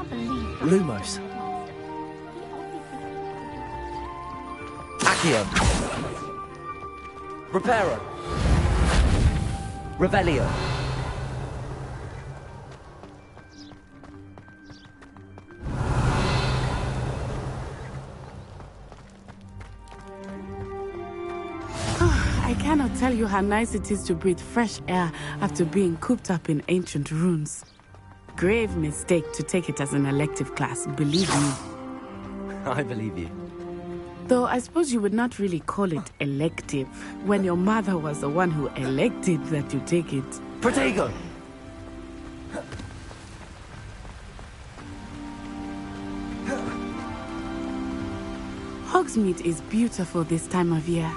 believe that. Lumos. Accio. Reparo. Revelio. I cannot tell you how nice it is to breathe fresh air after being cooped up in ancient ruins. Grave mistake to take it as an elective class, believe me. I believe you. Though I suppose you would not really call it elective, when your mother was the one who elected that you take it. Protego! Hogsmeade is beautiful this time of year.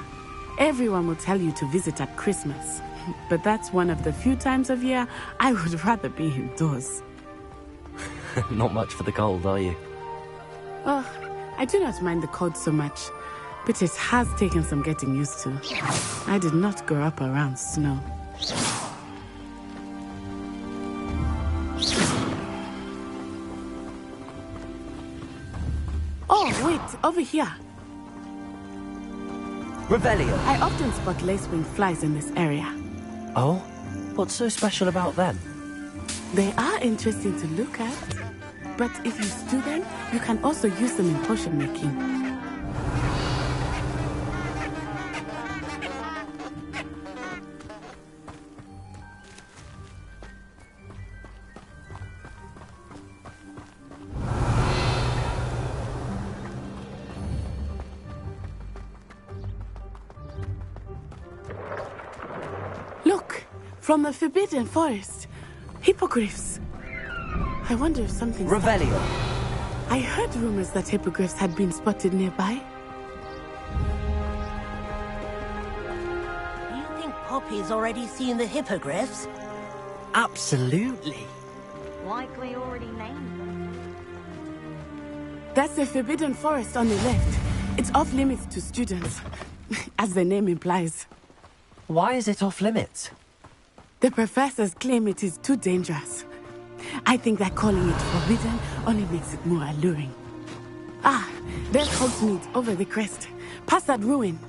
Everyone will tell you to visit at Christmas. But that's one of the few times of year I would rather be indoors. Not much for the cold, are you? Oh, I do not mind the cold so much, but it has taken some getting used to. I did not grow up around snow. Oh, wait, over here. Revelio. I often spot lacewing flies in this area. Oh? What's so special about them? They are interesting to look at, but if you stew them, you can also use them in potion making. Look, from the Forbidden Forest. Hippogriffs. I wonder if something's... Revelio. I heard rumors that hippogriffs had been spotted nearby. You think Poppy's already seen the hippogriffs? Absolutely. Likely already named them. That's the Forbidden Forest on the left. It's off limits to students, as the name implies. Why is it off limits? The professors claim it is too dangerous. I think that calling it forbidden only makes it more alluring. Ah, there's Hogsmeade over the crest. Past that ruin.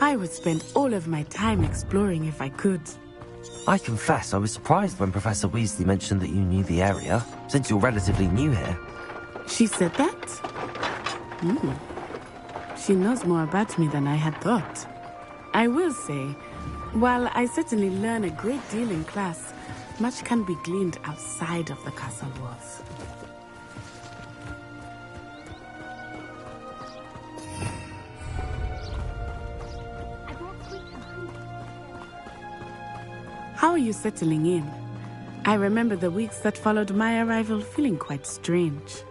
I would spend all of my time exploring if I could. I confess I was surprised when Professor Weasley mentioned that you knew the area, since you're relatively new here. She said that? She knows more about me than I had thought. I will say, while I certainly learn a great deal in class, much can be gleaned outside of the castle walls. How are you settling in? I remember the weeks that followed my arrival feeling quite strange.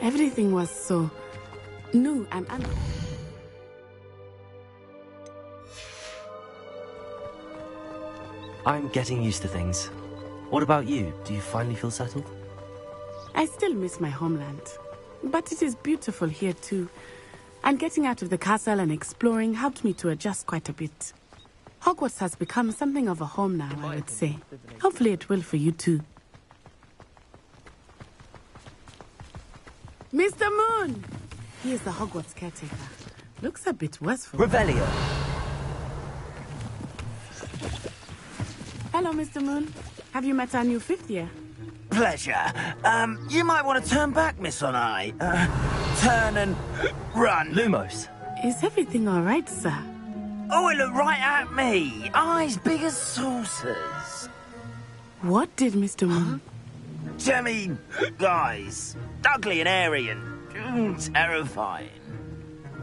Everything was so new and unknown. I'm getting used to things. What about you? Do you finally feel settled? I still miss my homeland, but it is beautiful here too. And getting out of the castle and exploring helped me to adjust quite a bit. Hogwarts has become something of a home now, I would say. Hopefully it will for you too. Mr. Moon! He is the Hogwarts caretaker. Looks a bit worse for me. Revelio. Hello, Mr. Moon. Have you met our new fifth year? Pleasure. You might want to turn back, Miss Onai. Turn and run. Lumos. Is everything all right, sir? Oh, it looked right at me. Eyes big as saucers. What did Mr. Moon... I mean, guys, ugly and airy and terrifying.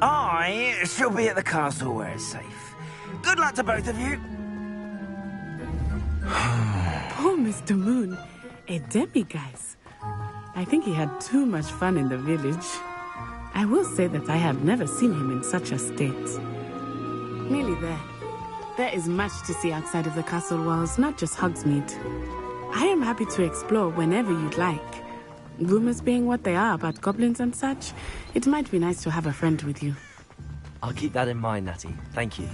I shall be at the castle where it's safe. Good luck to both of you. Poor Mr. Moon. A demiguise. I think he had too much fun in the village. I will say that I have never seen him in such a state. Nearly there. There is much to see outside of the castle walls, not just Hogsmeade. I am happy to explore whenever you'd like. Rumors being what they are about goblins and such, it might be nice to have a friend with you. I'll keep that in mind, Natty. Thank you.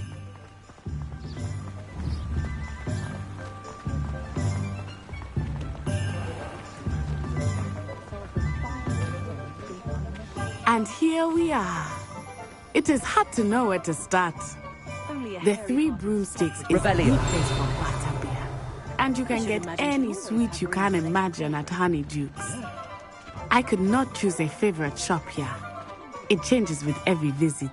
And here we are. It is hard to know where to start. The Three Broomsticks is the Revelio. place for butterbeer. And you can get any sweet you can imagine at Honeyduke's. I could not choose a favorite shop here. It changes with every visit.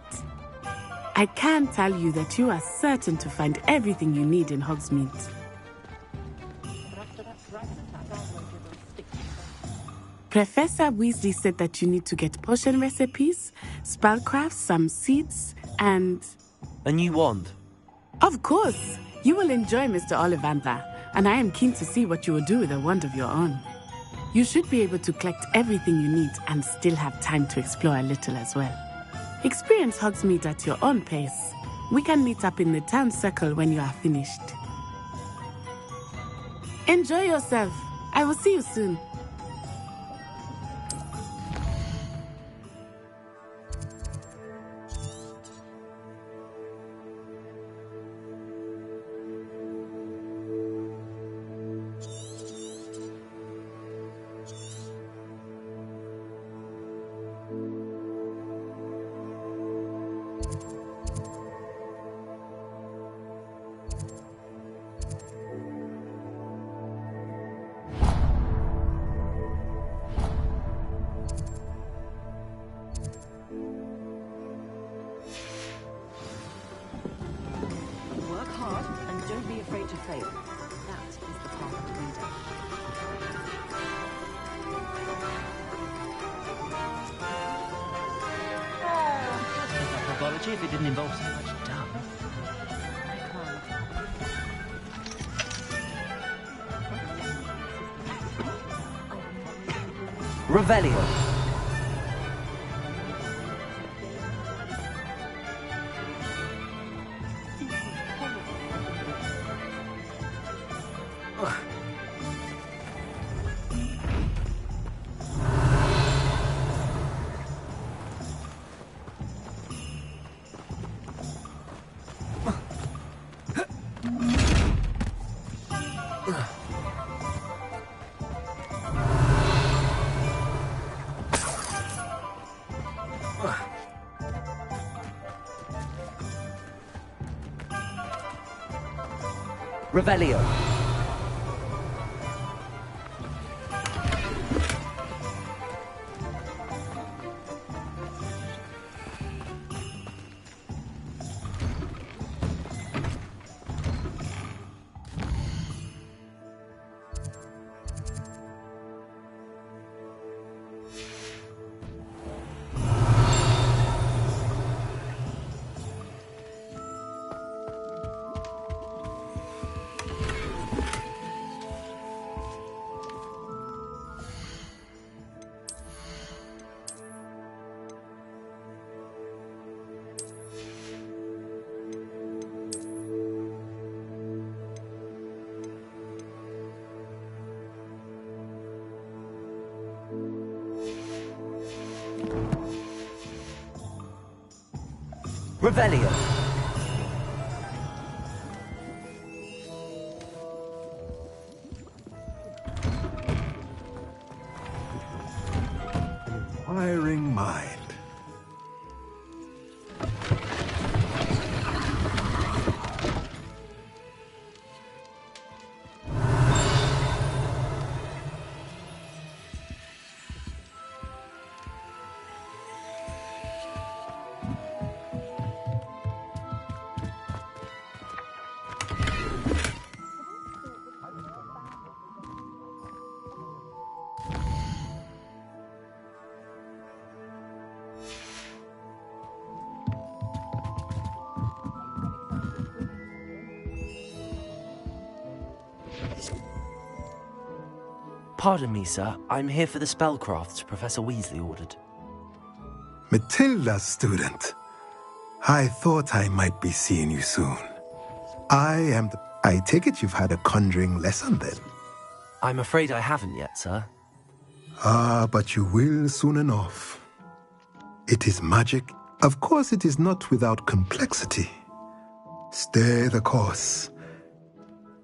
I can tell you that you are certain to find everything you need in Hogsmeade. Professor Weasley said that you need to get potion recipes, spellcrafts, some seeds, and... A new wand. Of course! You will enjoy Mr. Ollivander, and I am keen to see what you will do with a wand of your own. You should be able to collect everything you need and still have time to explore a little as well. Experience Hogsmeade at your own pace. We can meet up in the town circle when you are finished. Enjoy yourself. I will see you soon. Work hard and don't be afraid to fail. That is the path of the leader. Pathology if it didn't involve so much dung. I can't. Revelio. Revelio. Revelio. Inquiring mind. Pardon me, sir. I'm here for the spellcrafts Professor Weasley ordered. Matilda's student. I thought I might be seeing you soon. I take it you've had a conjuring lesson then? I'm afraid I haven't yet, sir. Ah, but you will soon enough. It is magic Of course, it is not without complexity. Stay the course.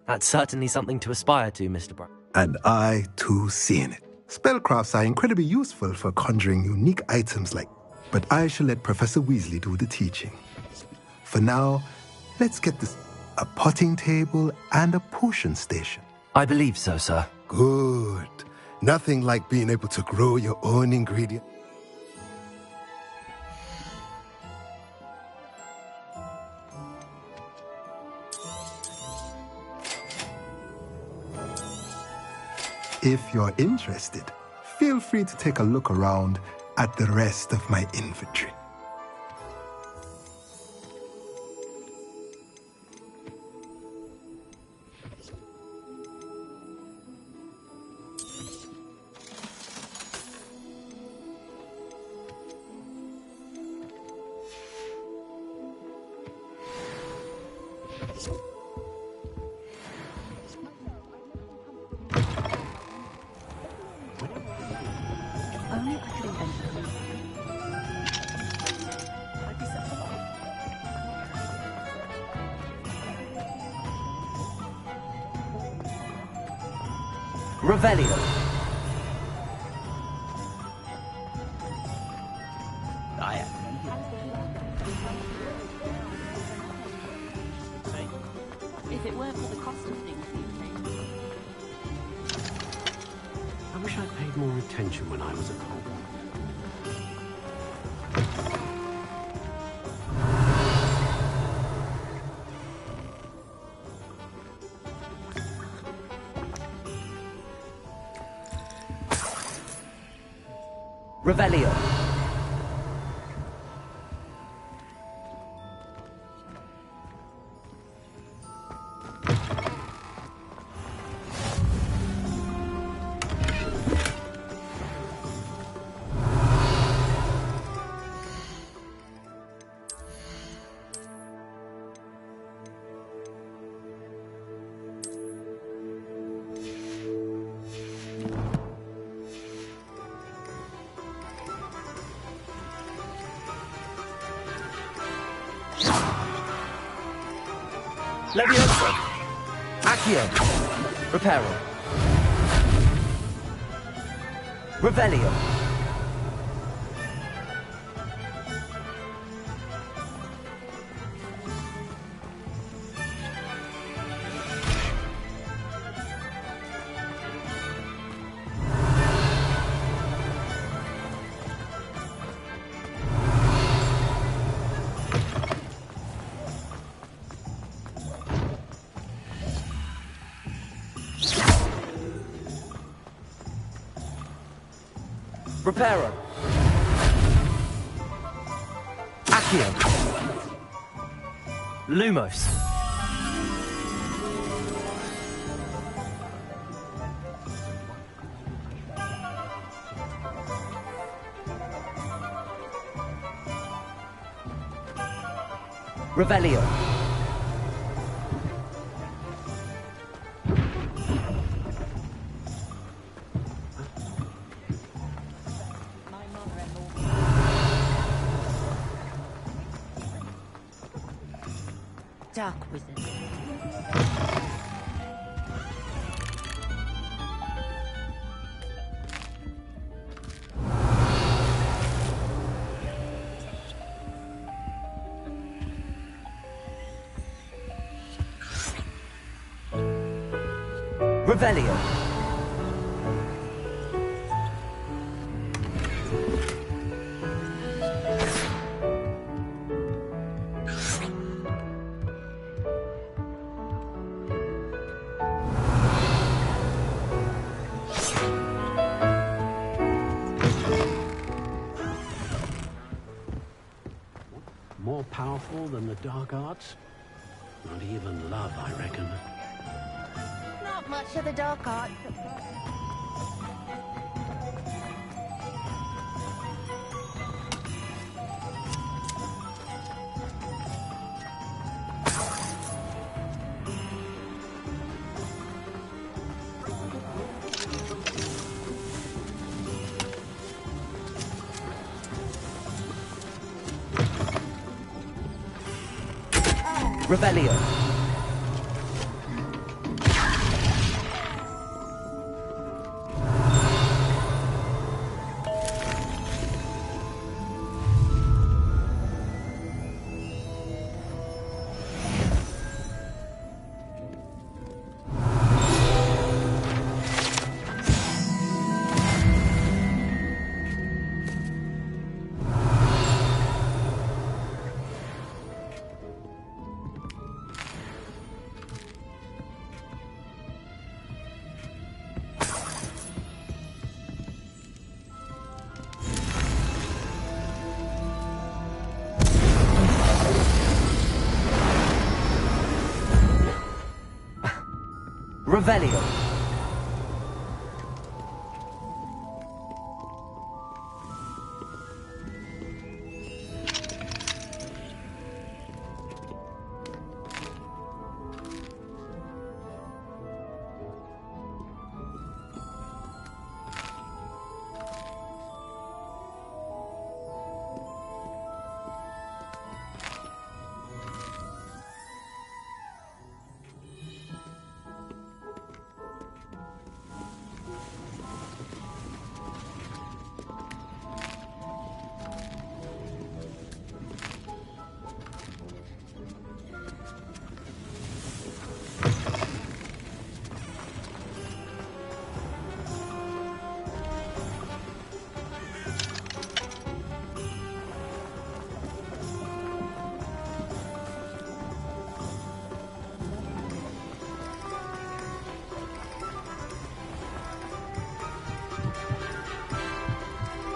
That's certainly something to aspire to, Mr. Brown. And I, too, see in it. Spellcrafts are incredibly useful for conjuring unique items like... But I shall let Professor Weasley do the teaching. For now, let's get this... A potting table and a potion station. I believe so, sir. Good. Nothing like being able to grow your own ingredient. If you're interested, feel free to take a look around at the rest of my inventory. Only I could invent them. I'd be such a lot. Revelio. I am. If it weren't for the cost of things these days. I wish I'd paid more attention when I was at Hogwarts. Revelio. Levioso. Accio. Reparo. Revelio. Reparo. Accio. Lumos. Revelio. Dark wizard. Revelio. More powerful than the dark arts? Not even love, I reckon. Not much of the dark art. Revelio. Revelio.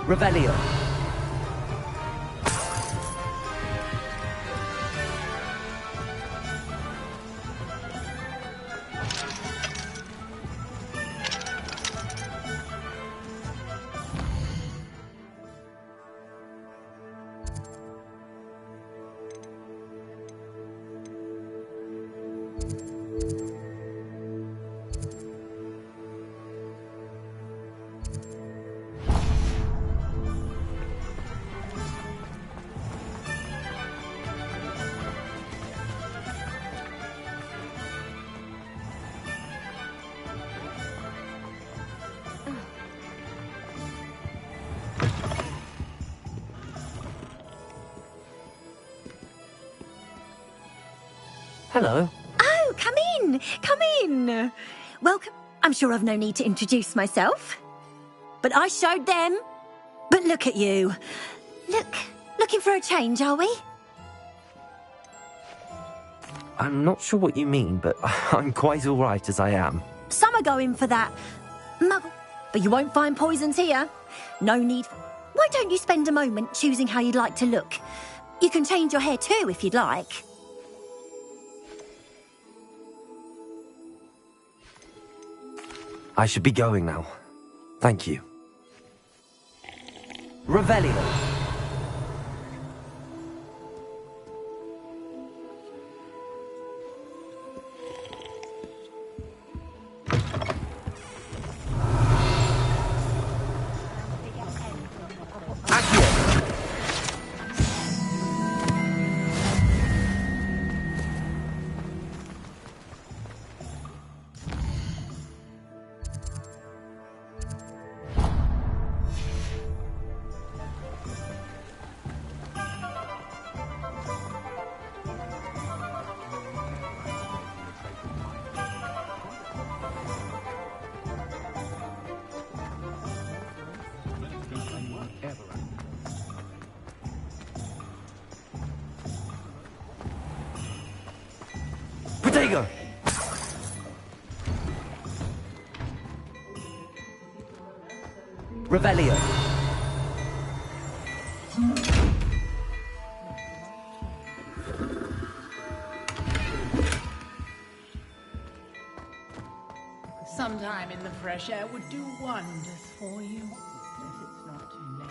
Revelio. Hello. Oh, come in! Come in! Welcome. I'm sure I've no need to introduce myself. But I showed them. But look at you. Looking for a change, are we? I'm not sure what you mean, but I'm quite all right as I am. Some are going for that muggle. But you won't find poisons here. No need. Why don't you spend a moment choosing how you'd like to look? You can change your hair too, if you'd like. I should be going now. Thank you. Revelio. Protego! Revelio. Some time in the fresh air would do wonders for you, if it's not too late.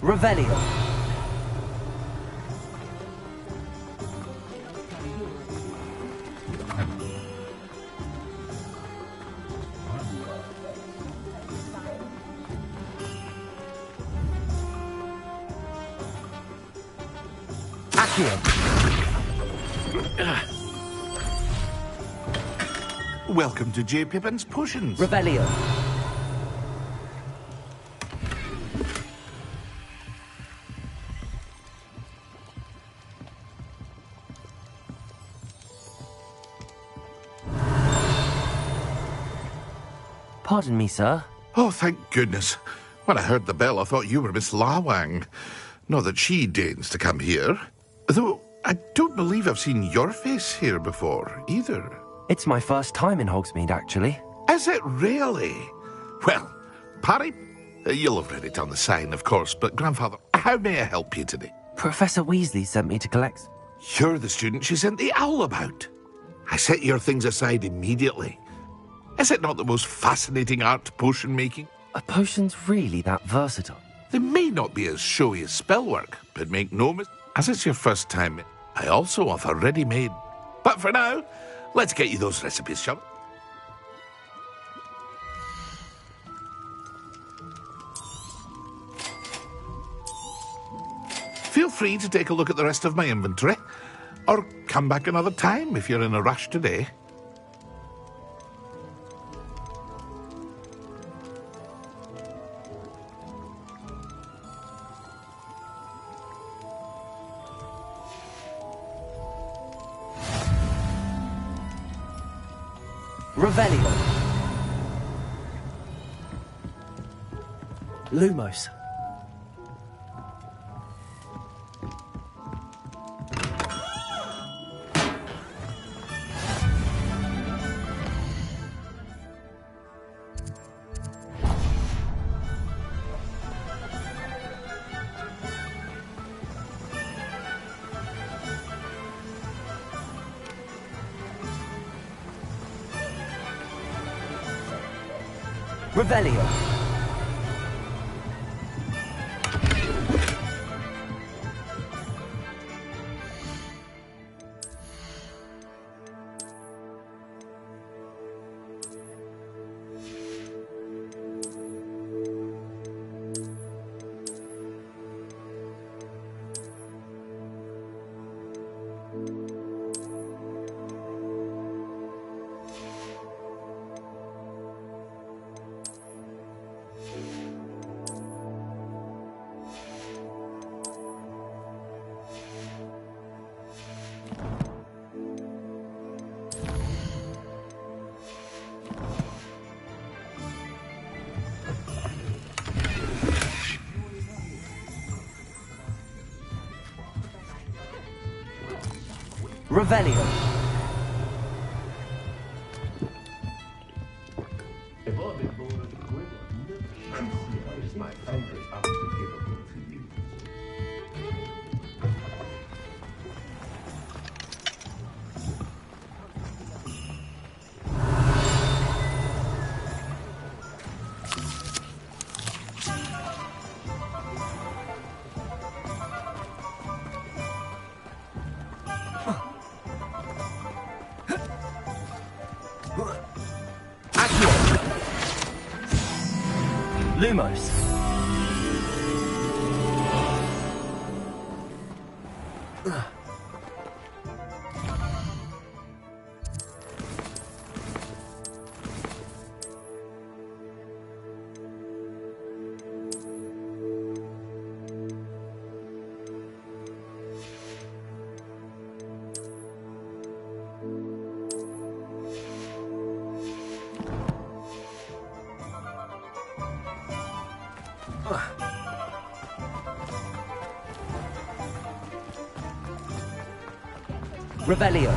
Revelio. Welcome to J. Pippin's Potions. Revelio. Pardon me, sir. Oh, thank goodness. When I heard the bell, I thought you were Miss Lawang. Not that she deigns to come here. Though, I don't believe I've seen your face here before, either. It's my first time in Hogsmeade, actually. Is it really? Well, Parry, you'll have read it on the sign, of course, but Grandfather, how may I help you today? Professor Weasley sent me to collect... You're the student she sent the owl about. I set your things aside immediately. Is it not the most fascinating art potion making? Are potions really that versatile? They may not be as showy as spellwork, but make no mistake. As it's your first time, I also offer ready-made. But for now, let's get you those recipes, shall we? Feel free to take a look at the rest of my inventory, or come back another time if you're in a rush today. Revelio. Lumos. Revelio. Revelio. It's my favorite unforgivable to you. Lumos. Revelio.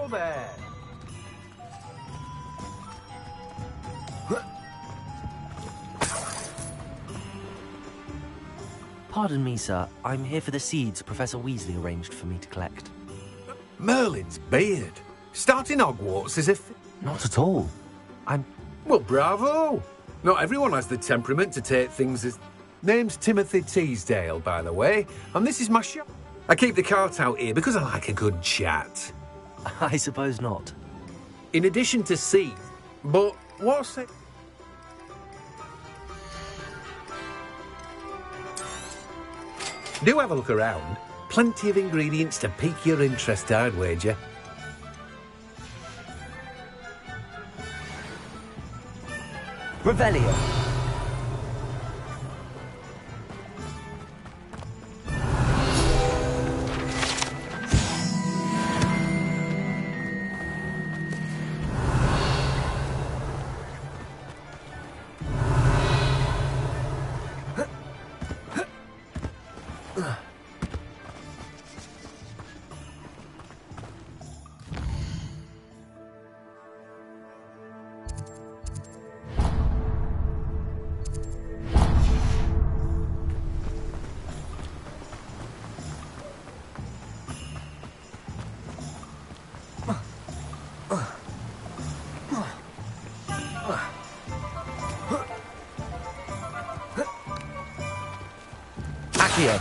Hello there. Pardon me, sir. I'm here for the seeds Professor Weasley arranged for me to collect. Merlin's beard. Starting Hogwarts as if... Not at all. Well, bravo! Not everyone has the temperament to take things as... Name's Timothy Teasdale, by the way, and this is my shop. I keep the cart out here because I like a good chat. I suppose not. In addition to seeds, but what's it? Do have a look around. Plenty of ingredients to pique your interest, I'd wager. Revelio. Accio.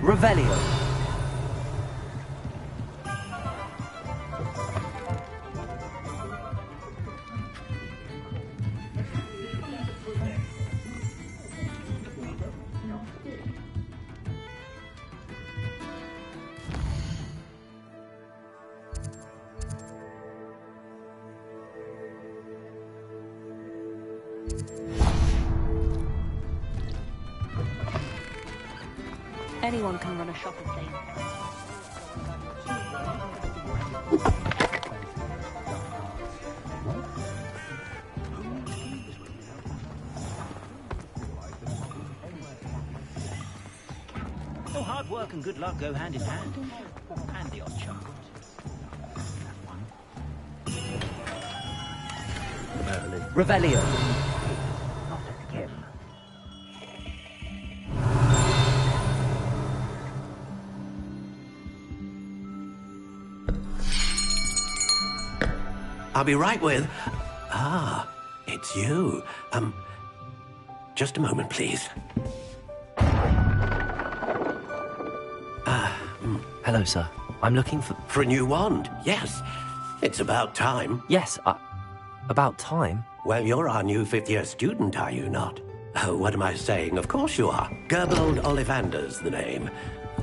Revelio. Anyone can run a shop of things. Oh, hard work and good luck go hand in hand. And the odd chocolate. Revelio. Not again. I'll be right with... Ah, it's you. Just a moment, please. Hello, sir. I'm looking for... For a new wand, yes. It's about time. Yes, about time. Well, you're our new fifth-year student, are you not? Oh, what am I saying? Of course you are. Gerbold Ollivander's the name.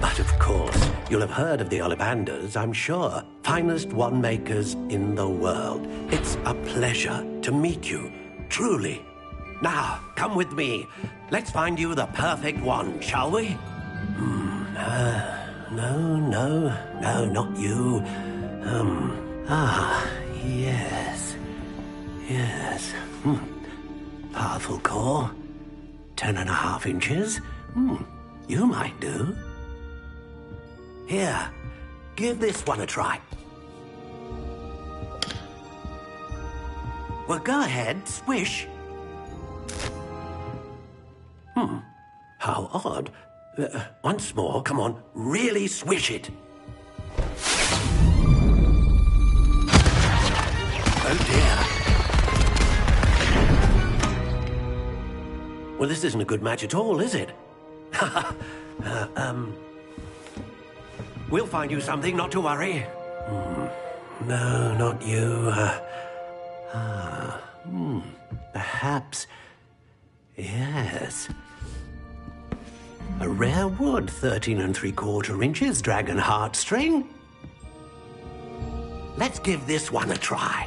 But of course, you'll have heard of the Ollivanders, I'm sure. Finest wand makers in the world. It's a pleasure to meet you, truly. Now, come with me. Let's find you the perfect wand, shall we? No, not you. Yes. Powerful core. 10.5 inches. You might do. Here, give this one a try. Well, go ahead, swish. How odd. Once more, come on, really swish it. Oh dear. Well, this isn't a good match at all, is it? We'll find you something, not to worry. No, not you. Perhaps. Yes. A rare wood, 13 3/4 inches, dragon heartstring. Let's give this one a try.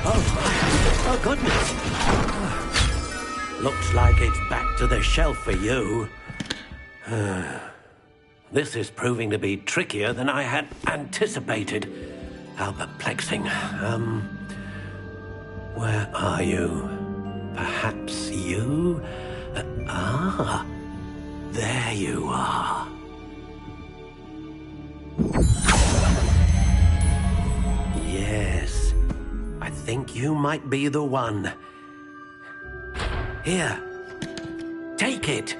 Oh, goodness. Looks like it's back to the shelf for you. This is proving to be trickier than I had anticipated. How perplexing. Where are you? Perhaps you? There you are. Yes, I think you might be the one. Here, take it.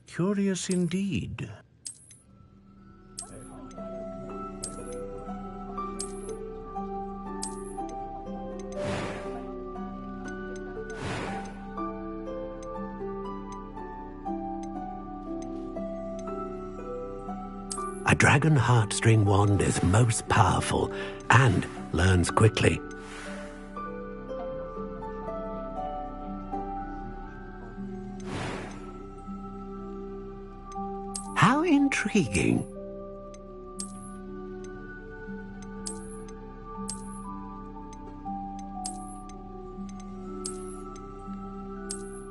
Curious indeed. A dragon heartstring wand is most powerful and learns quickly. How intriguing.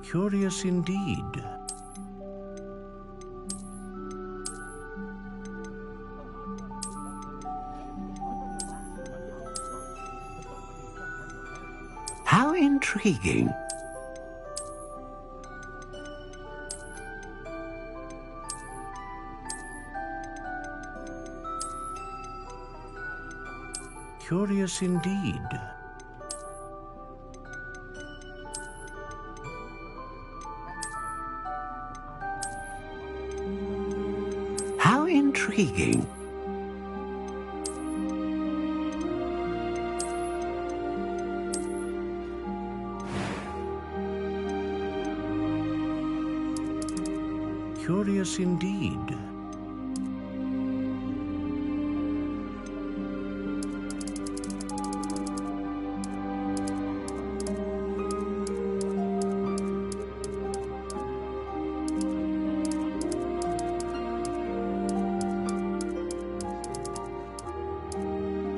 Curious indeed. How intriguing. Curious indeed. How intriguing. Curious indeed.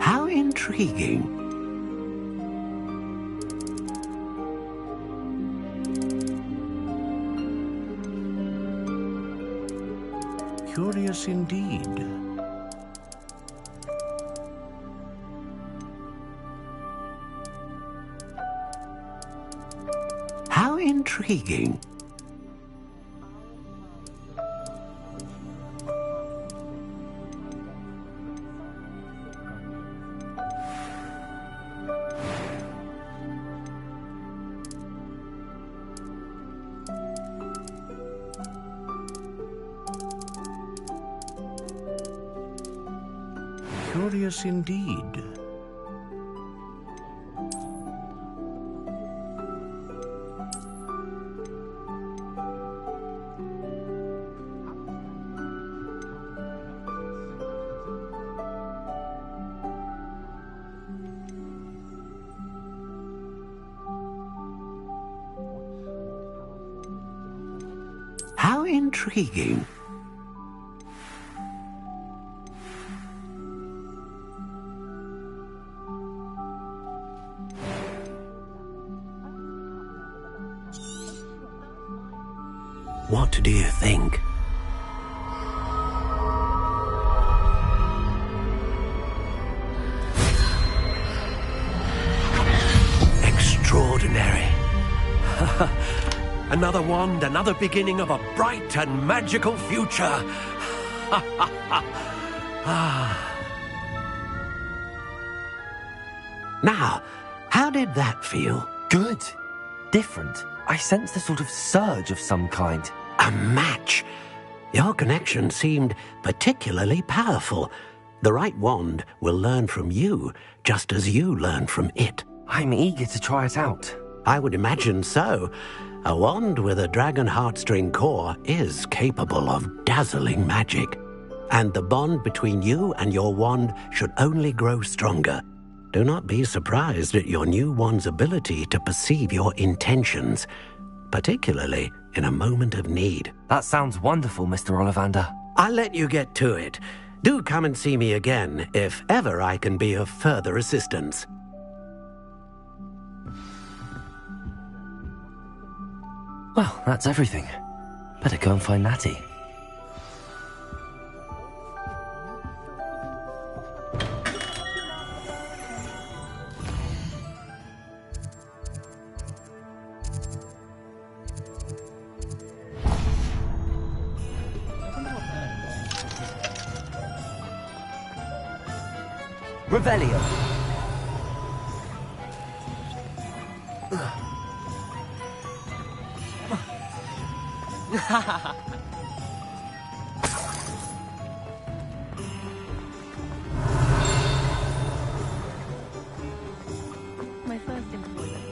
How intriguing. Curious indeed. How intriguing. Curious indeed. How intriguing. What do you think? Extraordinary. Another wand, another beginning of a bright and magical future. Now, how did that feel? Good. Different. I sensed a sort of surge of some kind. A match. Your connection seemed particularly powerful. The right wand will learn from you, just as you learn from it. I'm eager to try it out. I would imagine so. A wand with a dragon heartstring core is capable of dazzling magic. And the bond between you and your wand should only grow stronger. Do not be surprised at your new wand's ability to perceive your intentions, particularly in a moment of need. That sounds wonderful, Mr. Ollivander. I'll let you get to it. Do come and see me again if ever I can be of further assistance. Well, that's everything. Better go and find Natty. Revelio. My first employment.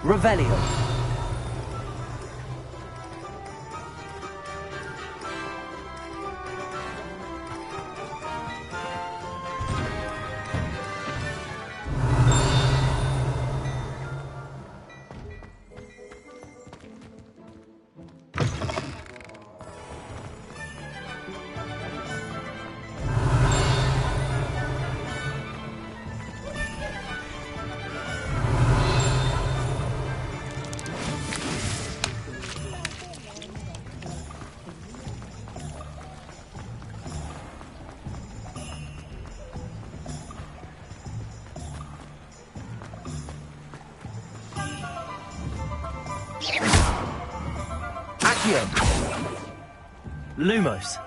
Revelio. Accio. Lumos.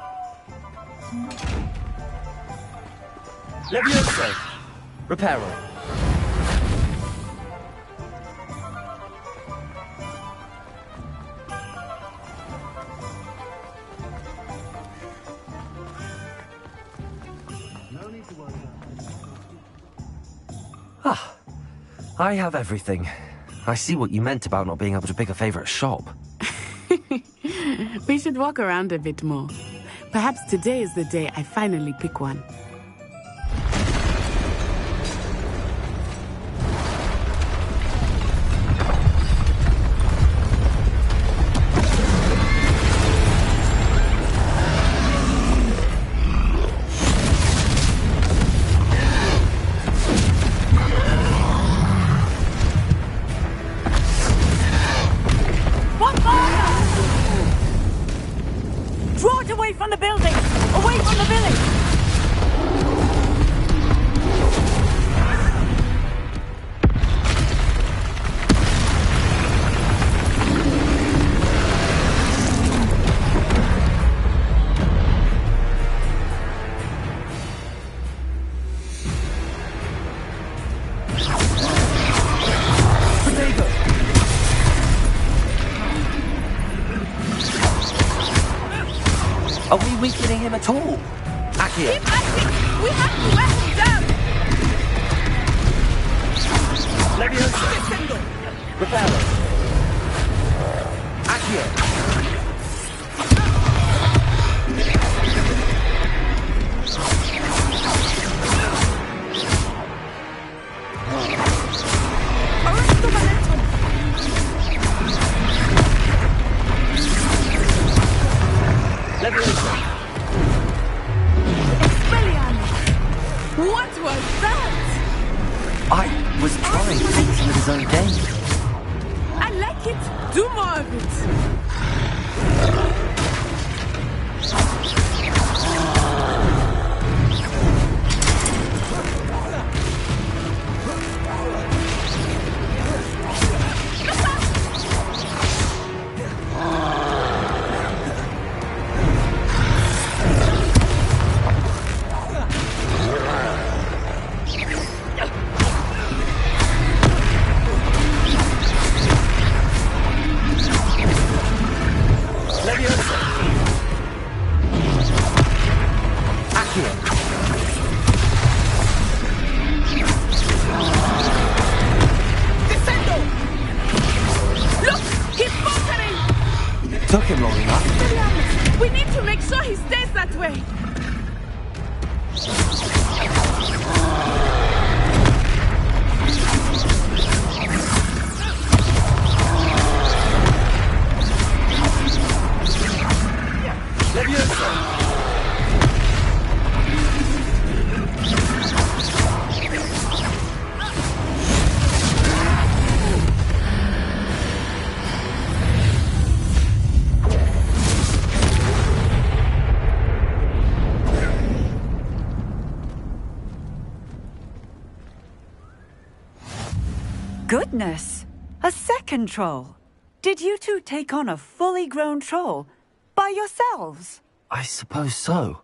Levioso. Reparo. Ah, I have everything. I see what you meant about not being able to pick a favorite shop. We should walk around a bit more. Perhaps today is the day I finally pick one. Draw it away from the building! Away from the village! Are we weakening him at all? Accio. Keep acting! We have to wear him down! Levioso. Reparo. Accio. Levioso. What was that? I was trying to beat him at his own game. I like it. Do more of it. Took him long enough. We need to make sure he stays that way. Goodness! A second troll! Did you two take on a fully grown troll? By yourselves? I suppose so.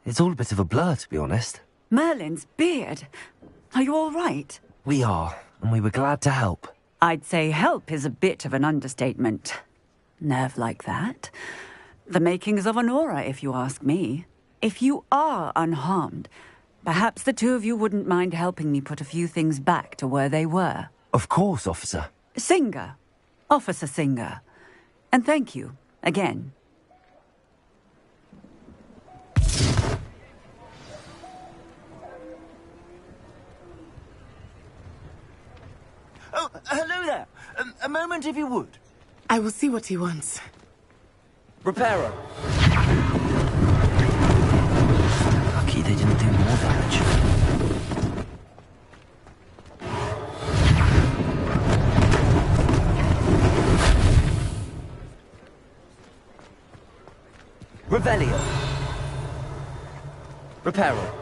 It's all a bit of a blur, to be honest. Merlin's beard. Are you all right? We are, and we were glad to help. I'd say help is a bit of an understatement. Nerve like that. The makings of an aura, if you ask me. If you are unharmed, perhaps the two of you wouldn't mind helping me put a few things back to where they were. Of course, officer. Singer. Officer Singer. And thank you, again. Oh, hello there. A moment, if you would. I will see what he wants. Reparo. Lucky they didn't do more damage. Revelio. Reparo.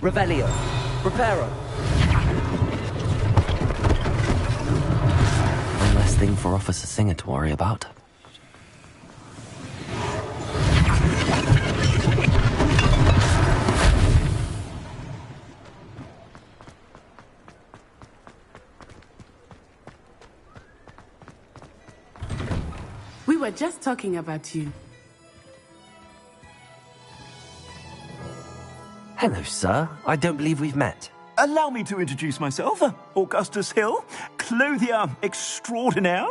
Revelio. Reparo. One less thing for Officer Singer to worry about. We were just talking about you. Hello, sir. I don't believe we've met. Allow me to introduce myself. Augustus Hill, clothier extraordinaire.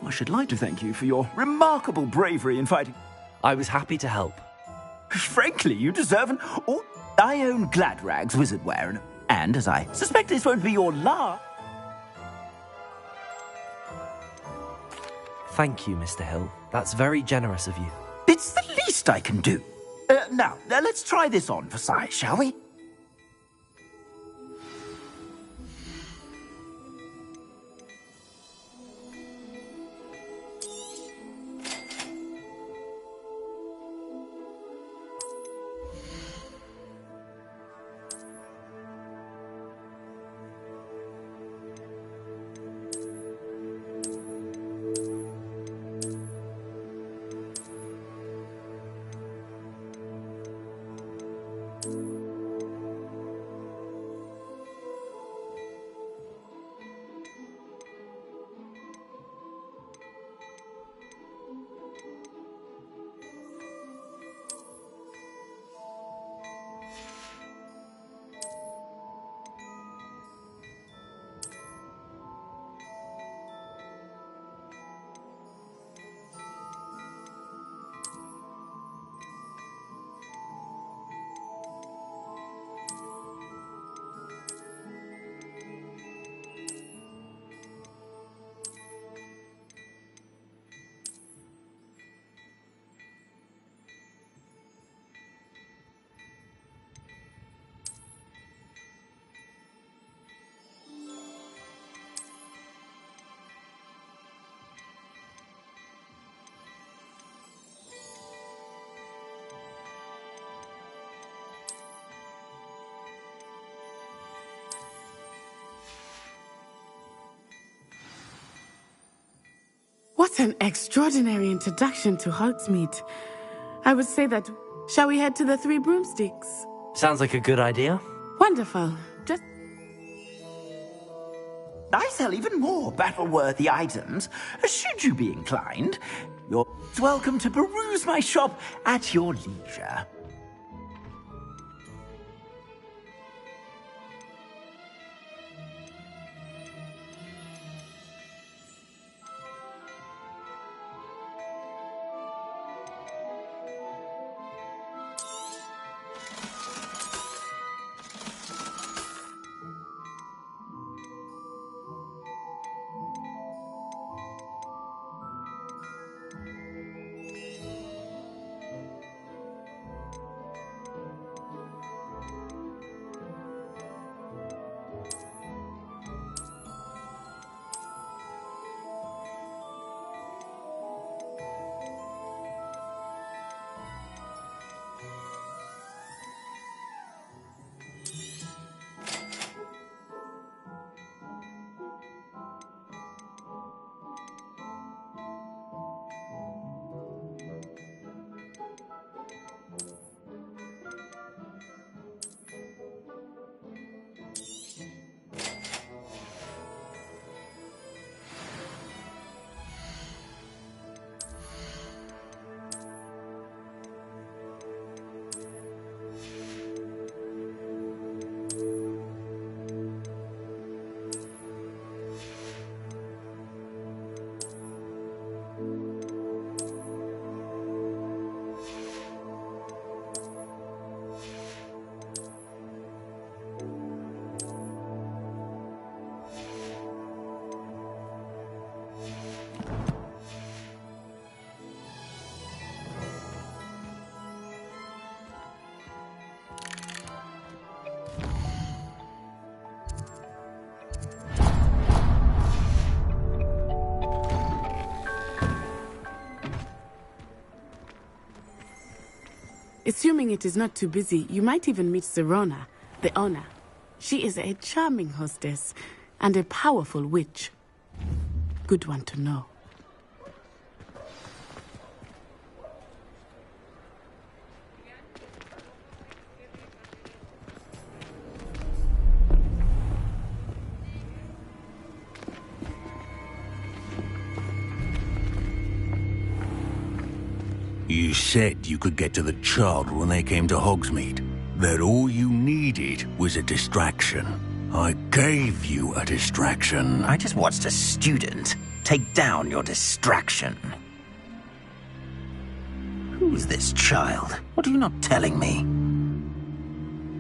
I should like to thank you for your remarkable bravery in fighting. I was happy to help. Frankly, you deserve an... Oh, I own Gladrag's wizard wear, and as I suspect this won't be your last... Thank you, Mr. Hill. That's very generous of you. It's the least I can do. Now, let's try this on for size, shall we? What an extraordinary introduction to Hogsmeade. I would say that... Shall we head to the Three Broomsticks? Sounds like a good idea. Wonderful. Just... I sell even more battle-worthy items, should you be inclined. You're welcome to peruse my shop at your leisure. Assuming it is not too busy, you might even meet Sirona, the owner. She is a charming hostess and a powerful witch. Good one to know. You said you could get to the child when they came to Hogsmeade. That all you needed was a distraction. I gave you a distraction. I just watched a student take down your distraction. Who's this child? What are you not telling me?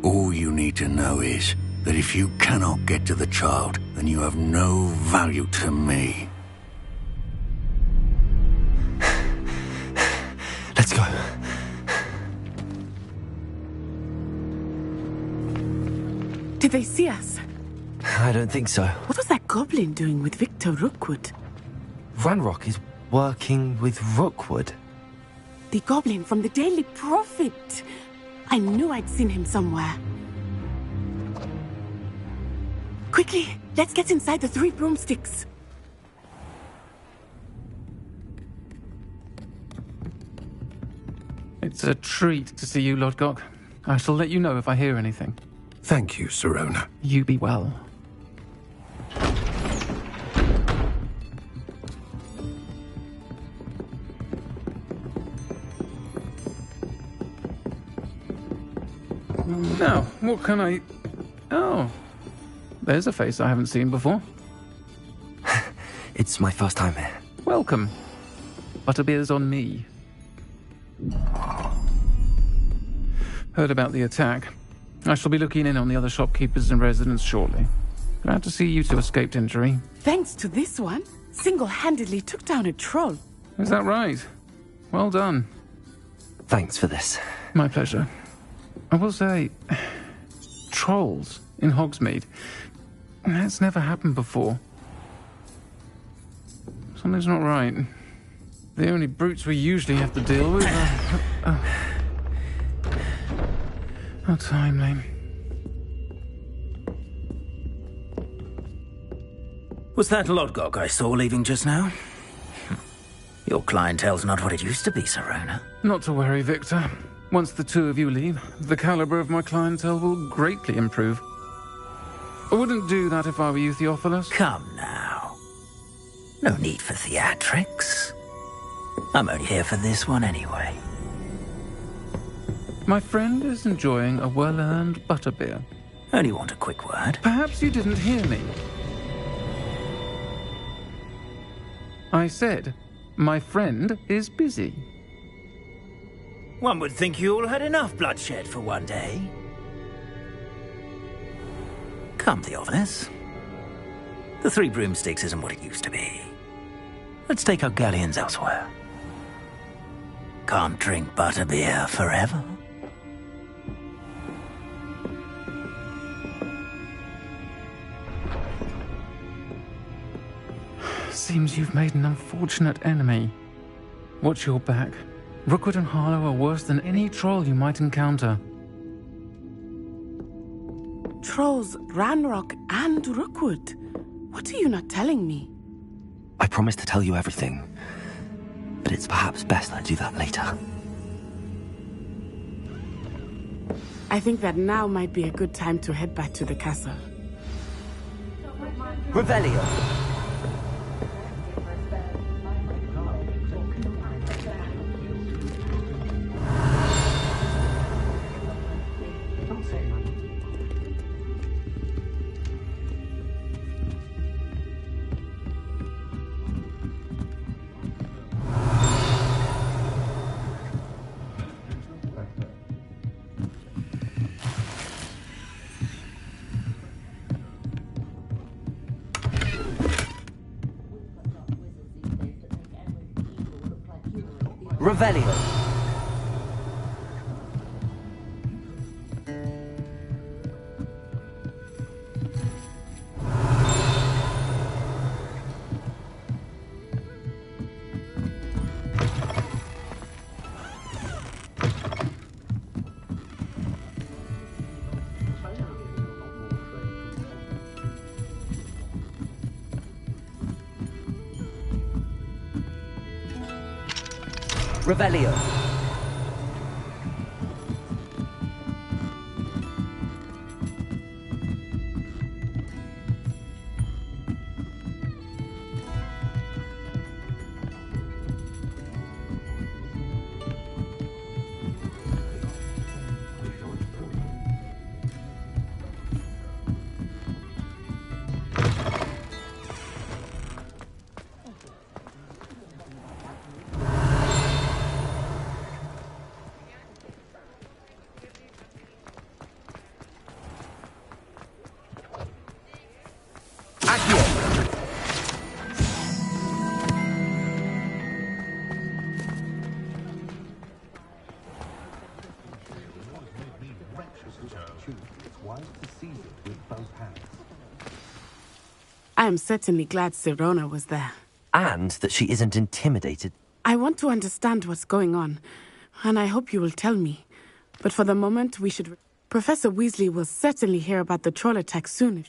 All you need to know is that if you cannot get to the child, then you have no value to me. Let's go. Did they see us? I don't think so. What was that goblin doing with Victor Rookwood? Ranrock is working with Rookwood. The goblin from the Daily Prophet. I knew I'd seen him somewhere. Quickly, let's get inside the 3 broomsticks. It's a treat to see you, Lodgok. I shall let you know if I hear anything. Thank you, Sirona. You be well. Now, what can I... Oh, there's a face I haven't seen before. It's my first time here. Welcome. Butterbeer's on me. Heard about the attack. I shall be looking in on the other shopkeepers and residents shortly. Glad to see you two escaped injury. Thanks to this one, single-handedly took down a troll. Is that right? Well done. Thanks for this. My pleasure. I will say, trolls in Hogsmeade. That's never happened before. Something's not right. The only brutes we usually have to deal with are... How timely. Was that Lodgok I saw leaving just now? Your clientele's not what it used to be, Sirona. Not to worry, Victor. Once the two of you leave, the caliber of my clientele will greatly improve. I wouldn't do that if I were you, Theophilus. Come now. No need for theatrics. I'm only here for this one anyway. My friend is enjoying a well-earned butterbeer. Only want a quick word. Perhaps you didn't hear me. I said, my friend is busy. One would think you all had enough bloodshed for one day. Come, Theophilus. The Three Broomsticks isn't what it used to be. Let's take our galleons elsewhere. Can't drink butterbeer forever. Seems you've made an unfortunate enemy. Watch your back. Rookwood and Harlow are worse than any troll you might encounter. Trolls, Ranrock, and Rookwood. What are you not telling me? I promised to tell you everything, but it's perhaps best I do that later. I think that now might be a good time to head back to the castle. Revelio. Revelio. Revelio. I am certainly glad Sirona was there. And that she isn't intimidated. I want to understand what's going on, and I hope you will tell me. But for the moment, we should... Professor Weasley will certainly hear about the troll attack soon.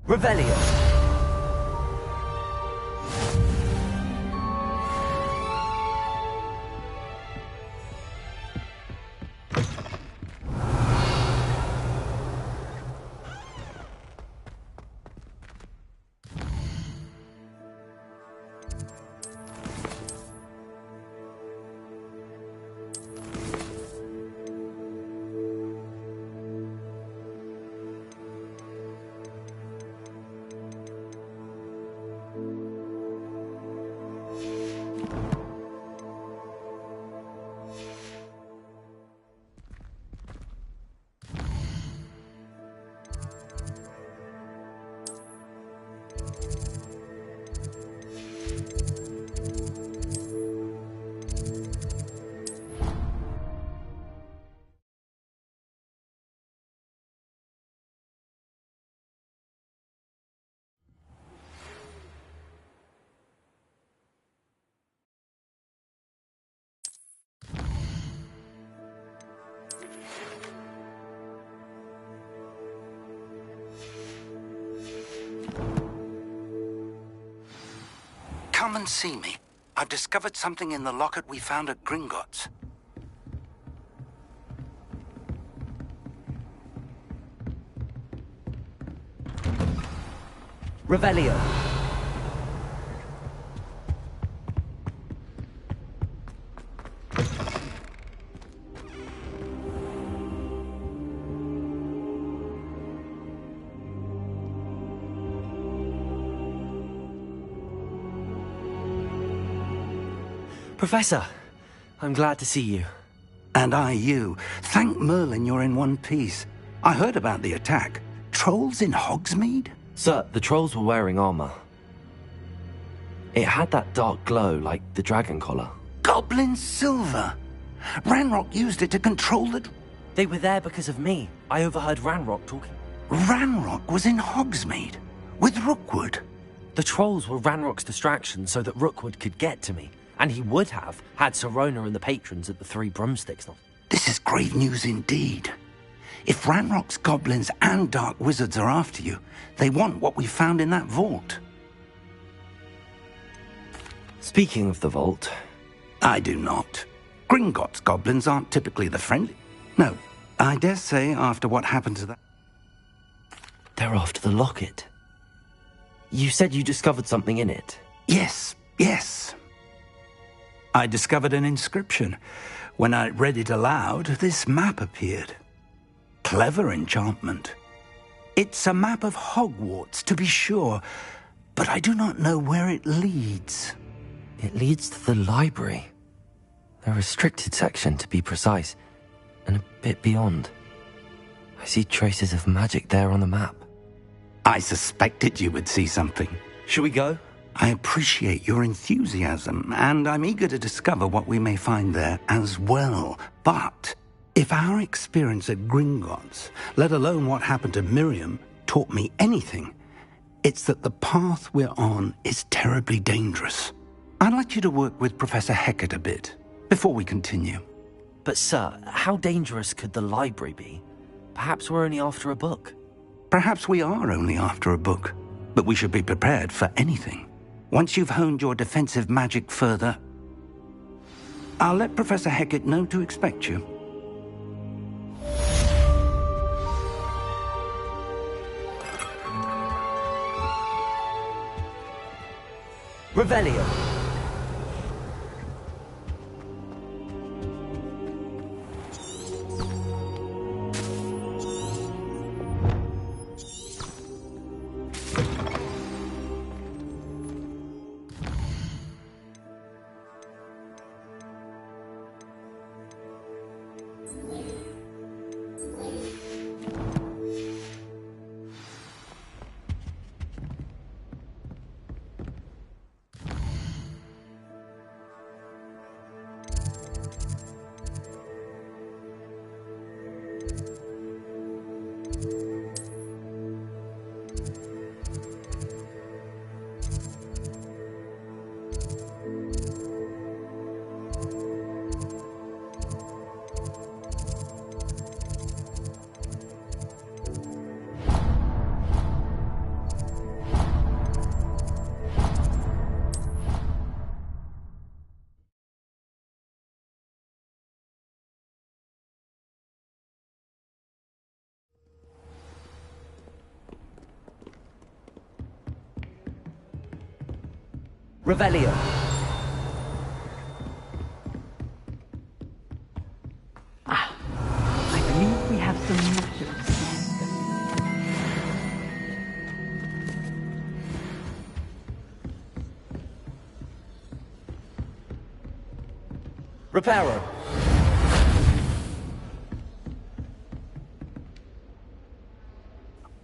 Revelio. come and see me. I've discovered something in the locket we found at Gringotts. Revelio. Professor, I'm glad to see you. And I you. Thank Merlin you're in one piece. I heard about the attack. Trolls in Hogsmeade? Sir, the trolls were wearing armor. It had that dark glow like the dragon collar. Goblin silver! Ranrock used it to control the... They were there because of me. I overheard Ranrock talking. Ranrock was in Hogsmeade? With Rookwood? The trolls were Ranrock's distraction so that Rookwood could get to me. And he would have, had Sirona and the patrons at the Three Broomsticks not. This is grave news indeed. If Ranrock's goblins and dark wizards are after you, they want what we found in that vault. Speaking of the vault... I do not. Gringotts goblins aren't typically the friendly. No, I dare say after what happened to that... They're after the locket. You said you discovered something in it. Yes. I discovered an inscription. When I read it aloud, this map appeared. Clever enchantment. It's a map of Hogwarts, to be sure, but I do not know where it leads. It leads to the library. The restricted section, to be precise, and a bit beyond. I see traces of magic there on the map. I suspected you would see something. Shall we go? I appreciate your enthusiasm, and I'm eager to discover what we may find there as well. But if our experience at Gringotts, let alone what happened to Miriam, taught me anything, it's that the path we're on is terribly dangerous. I'd like you to work with Professor Hecat a bit before we continue. But sir, how dangerous could the library be? Perhaps we're only after a book. Perhaps we are only after a book, but we should be prepared for anything. Once you've honed your defensive magic further, I'll let Professor Hecat know to expect you. Revelio. Revelio. I believe we have some matters. Reparo.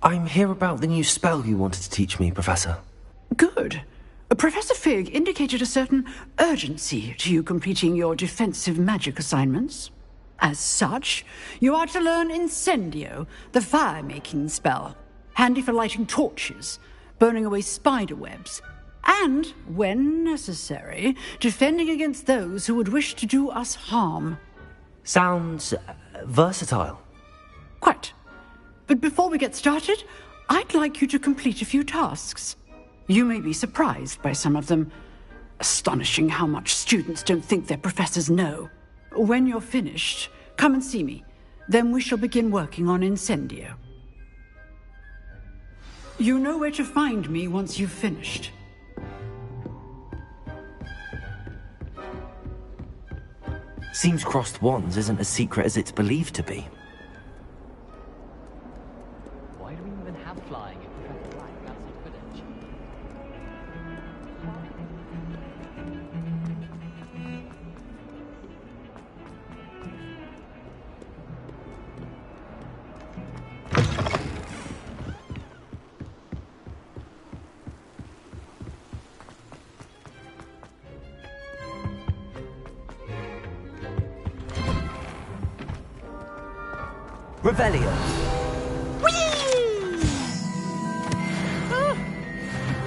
I'm here about the new spell you wanted to teach me, Professor. Good. Professor Fig indicated a certain urgency to you completing your defensive magic assignments. As such, you are to learn Incendio, the fire-making spell, handy for lighting torches, burning away spider webs, and, when necessary, defending against those who would wish to do us harm. Sounds versatile. Quite. But before we get started, I'd like you to complete a few tasks. You may be surprised by some of them. Astonishing how much students don't think their professors know. When you're finished, come and see me. Then we shall begin working on Incendio. You know where to find me once you've finished. Seems crossed wands isn't as secret as it's believed to be. Why do we even have flying if Professor Black fancy Quidditch? Revelio!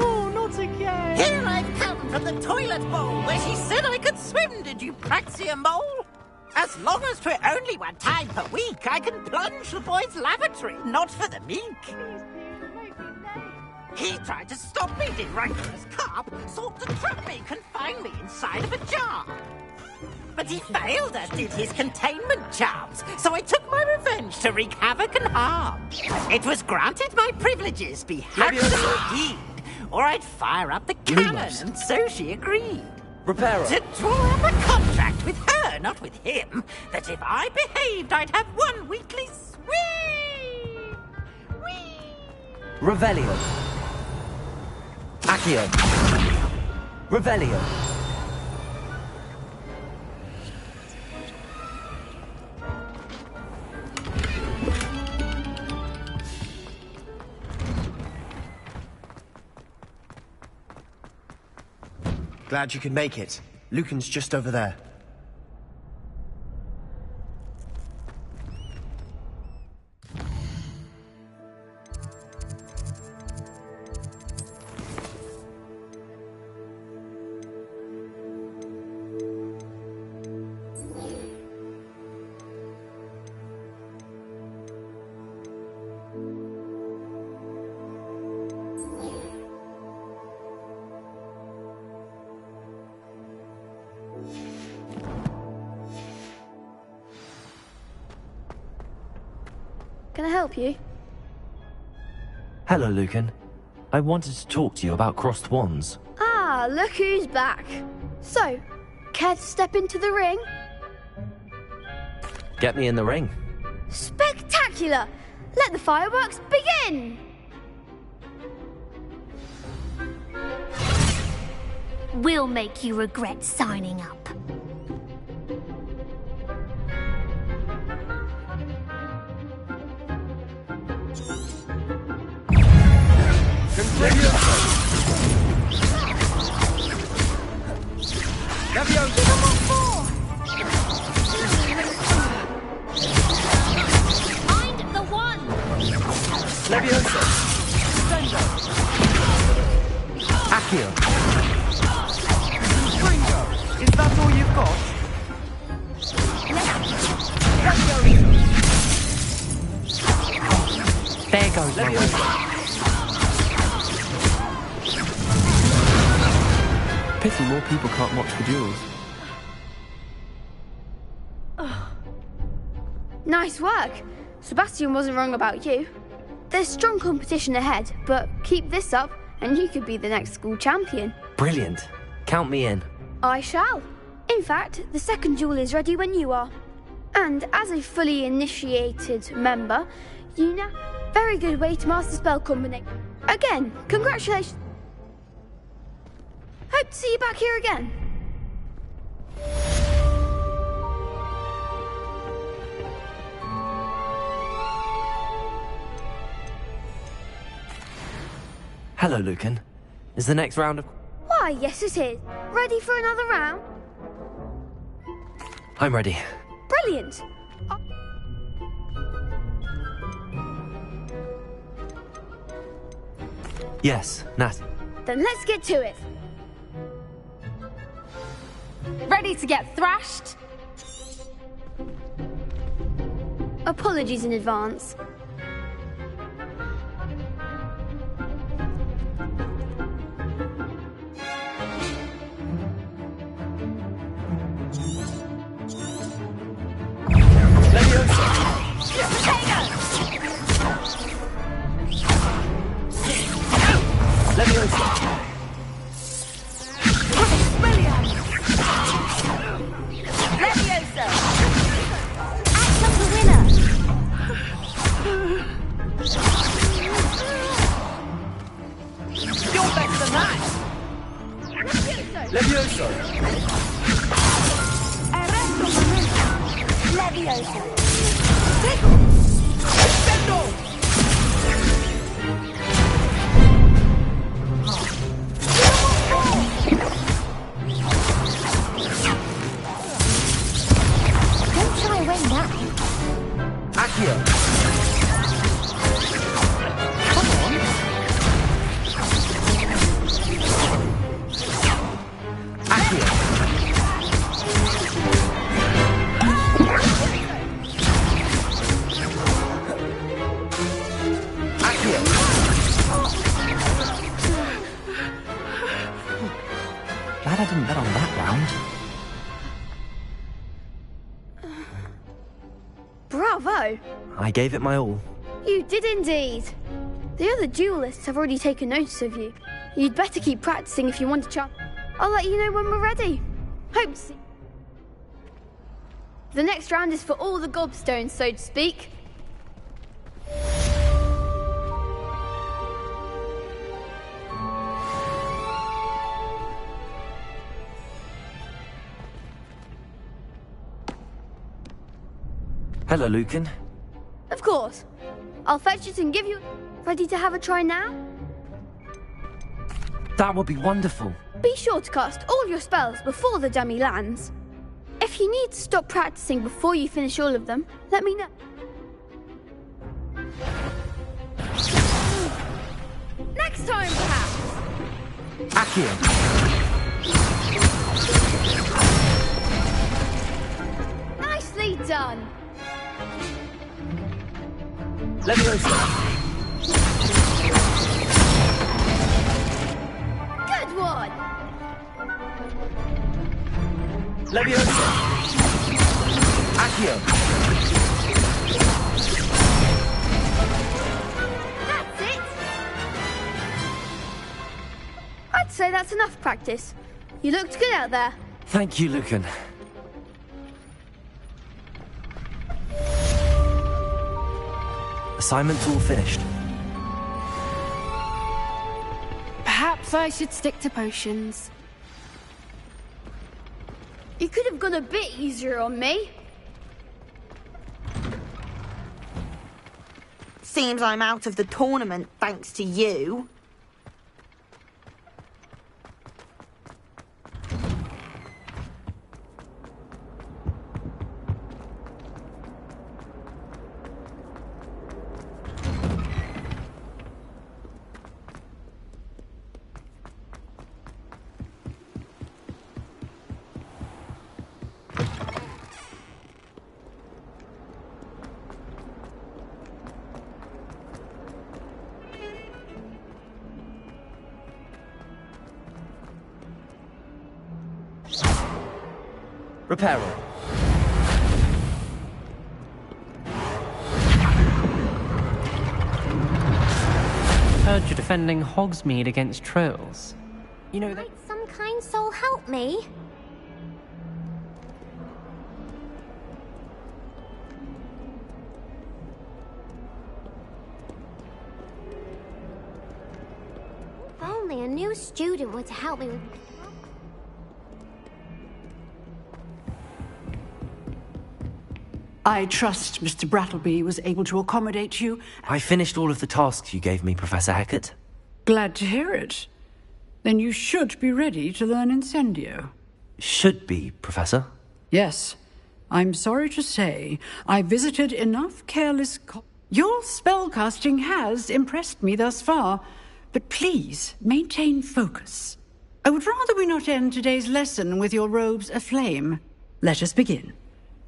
Oh, not again! Here I've come from the toilet bowl where she said I could swim, did you praxia mole? As long as 'twere only one time per week, I can plunge the boy's lavatory, not for the meek. He tried to stop me, did rancorous carp, sought to trap me, confine me inside of a jar. But he failed, as did his containment charms, so I took my revenge to wreak havoc and harm. It was granted my privileges be hacked indeed, or I'd fire up the cannon, and so she agreed. Reparo. To draw up a contract with her, not with him, that if I behaved, I'd have one weekly swim. Revelio. Accio. Revelio. Glad you could make it. Lucan's just over there. Can I help you? Hello, Lucan. I wanted to talk to you about crossed wands. Ah, look who's back. So, care to step into the ring? Get me in the ring. Spectacular! Let the fireworks begin! We'll make you regret signing up. Find the one! Leviosa. Accio. Is that all you've got? There goes my way. Pity more people can't watch the duels. Nice work. Sebastian wasn't wrong about you. There's strong competition ahead, but keep this up and you could be the next school champion. Brilliant. Count me in. I shall. In fact, the second duel is ready when you are. And as a fully initiated member, you now... Very good way to master spell combination. Again, congratulations. Hope to see you back here again. Hello, Lucan. Is the next round of... Why, yes it is. Ready for another round? I'm ready. Brilliant. Yes, Nat. Then let's get to it. Ready to get thrashed? Apologies in advance. wouldn't bet on that round. Bravo! I gave it my all. You did indeed. The other duelists have already taken notice of you. You'd better keep practicing if you want a chance. I'll let you know when we're ready. Hope to see. The next round is for all the gobstones, so to speak. Hello, Lucan. Of course. I'll fetch it and give you... Ready to have a try now? That would be wonderful. Be sure to cast all your spells before the dummy lands. If you need to stop practicing before you finish all of them, let me know. Next time, perhaps. Accio. Nicely done. Leviosa. Good one. Leviosa. Accio. That's it. I'd say that's enough practice. You looked good out there. Thank you, Lucan. Assignment's all finished. Perhaps I should stick to potions. You could have gone a bit easier on me. Seems I'm out of the tournament thanks to you. Reparo. Heard you're defending Hogsmeade against trolls. You know that... Might some kind soul help me? If only a new student were to help me with... I trust Mr. Brattleby was able to accommodate you. I finished all of the tasks you gave me, Professor Hecat. Glad to hear it. Then you should be ready to learn Incendio. Should be, Professor. Yes. I'm sorry to say, I visited enough careless... Your spellcasting has impressed me thus far, but please maintain focus. I would rather we not end today's lesson with your robes aflame. Let us begin.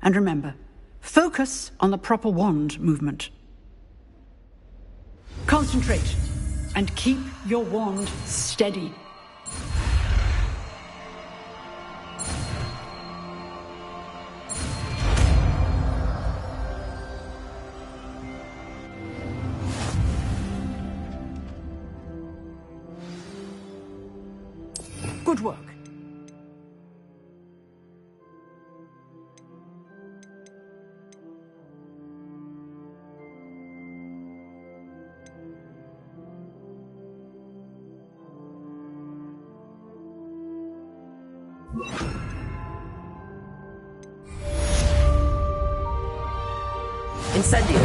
And remember, focus on the proper wand movement. Concentrate, and keep your wand steady. Good work. Incendio.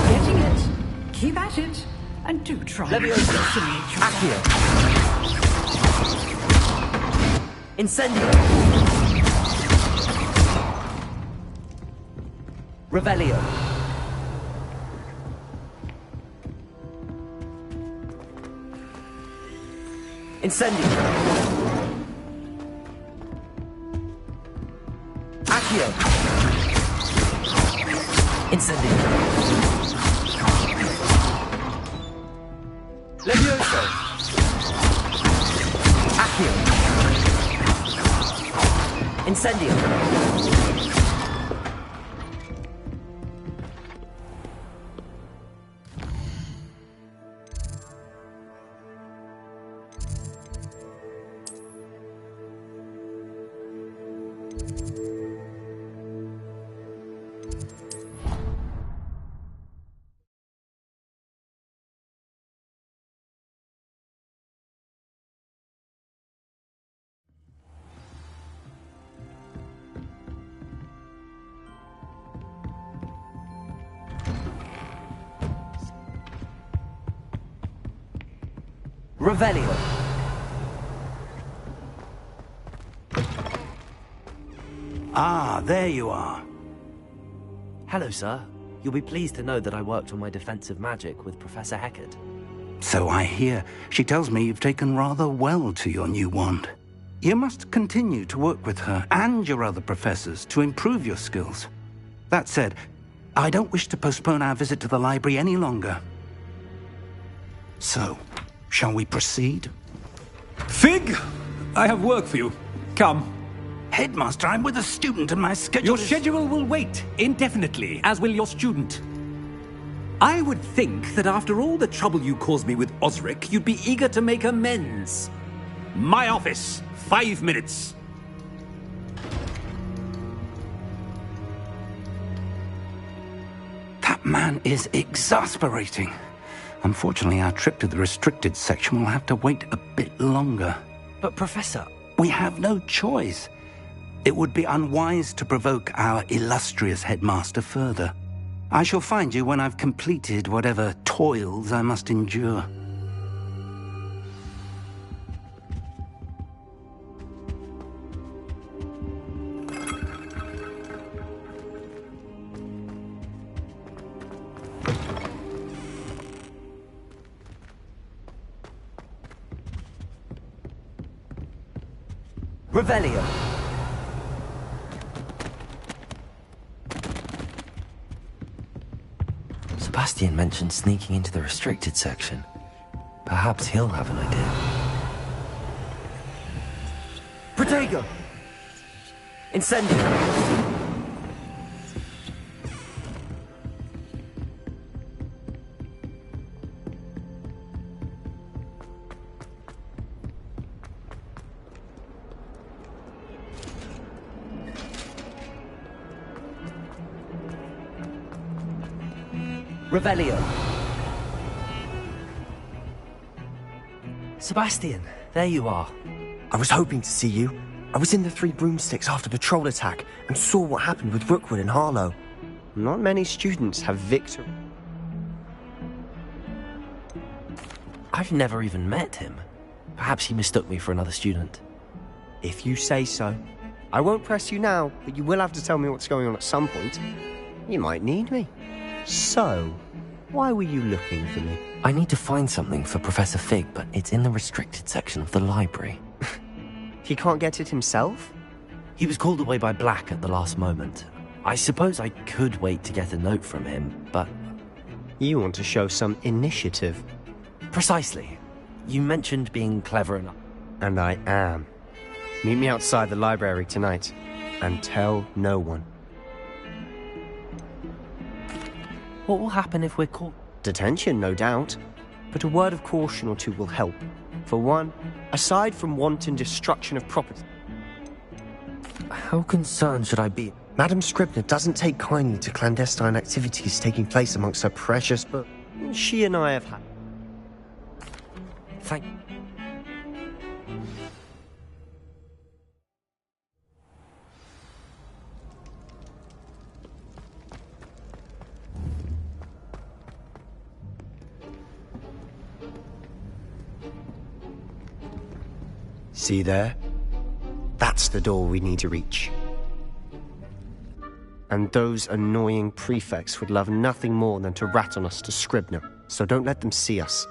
Getting it. Keep at it. And do try to associate yourself. Accio. Incendio. Revelio. Incendio. Accio. Incendio. Levioso. Accio. Incendio. Revelio. Ah, there you are. Hello, sir. You'll be pleased to know that I worked on my defensive magic with Professor Heckard. So I hear. She tells me you've taken rather well to your new wand. You must continue to work with her and your other professors to improve your skills. That said, I don't wish to postpone our visit to the library any longer. So, shall we proceed? Fig, I have work for you. Come. Headmaster, I'm with a student and my schedule Your schedule will wait indefinitely, as will your student. I would think that after all the trouble you caused me with Osric, you'd be eager to make amends. My office, 5 minutes. That man is exasperating. Unfortunately, our trip to the restricted section will have to wait a bit longer. But, Professor... We have no choice. It would be unwise to provoke our illustrious headmaster further. I shall find you when I've completed whatever toils I must endure. Revelio. Sebastian mentioned sneaking into the restricted section. Perhaps he'll have an idea. Protego. Incendio. Revelio. Sebastian, there you are. I was hoping to see you. I was in the Three Broomsticks after the troll attack and saw what happened with Rookwood and Harlow. Not many students have victory. I've never even met him. Perhaps he mistook me for another student. If you say so. I won't press you now, but you will have to tell me what's going on at some point. You might need me. So, why were you looking for me? I need to find something for Professor Fig, but it's in the restricted section of the library. He can't get it himself? He was called away by Black at the last moment. I suppose I could wait to get a note from him, but... You want to show some initiative. Precisely. You mentioned being clever enough. And I am. Meet me outside the library tonight, and tell no one. What will happen if we're caught? Detention, no doubt. But a word of caution or two will help. For one, aside from wanton destruction of property... How concerned should I be? Madam Scribner doesn't take kindly to clandestine activities taking place amongst her precious books. She and I have had... Thank... See there? That's the door we need to reach. And those annoying prefects would love nothing more than to rat on us to Scribner, so don't let them see us.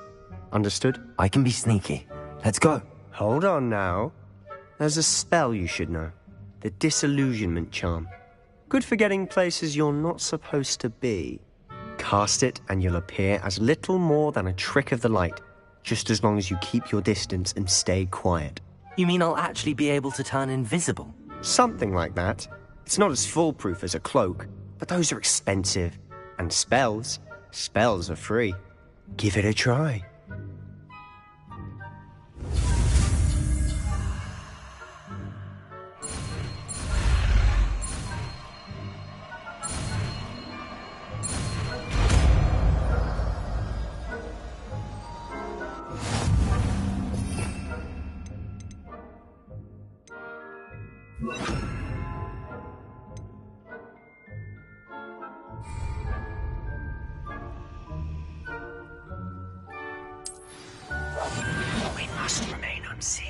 Understood? I can be sneaky. Let's go. Hold on now. There's a spell you should know. The Disillusionment Charm. Good for getting places you're not supposed to be. Cast it and you'll appear as little more than a trick of the light, just as long as you keep your distance and stay quiet. You mean I'll actually be able to turn invisible? Something like that. It's not as foolproof as a cloak, but those are expensive. And spells are free. Give it a try. We must remain unseen.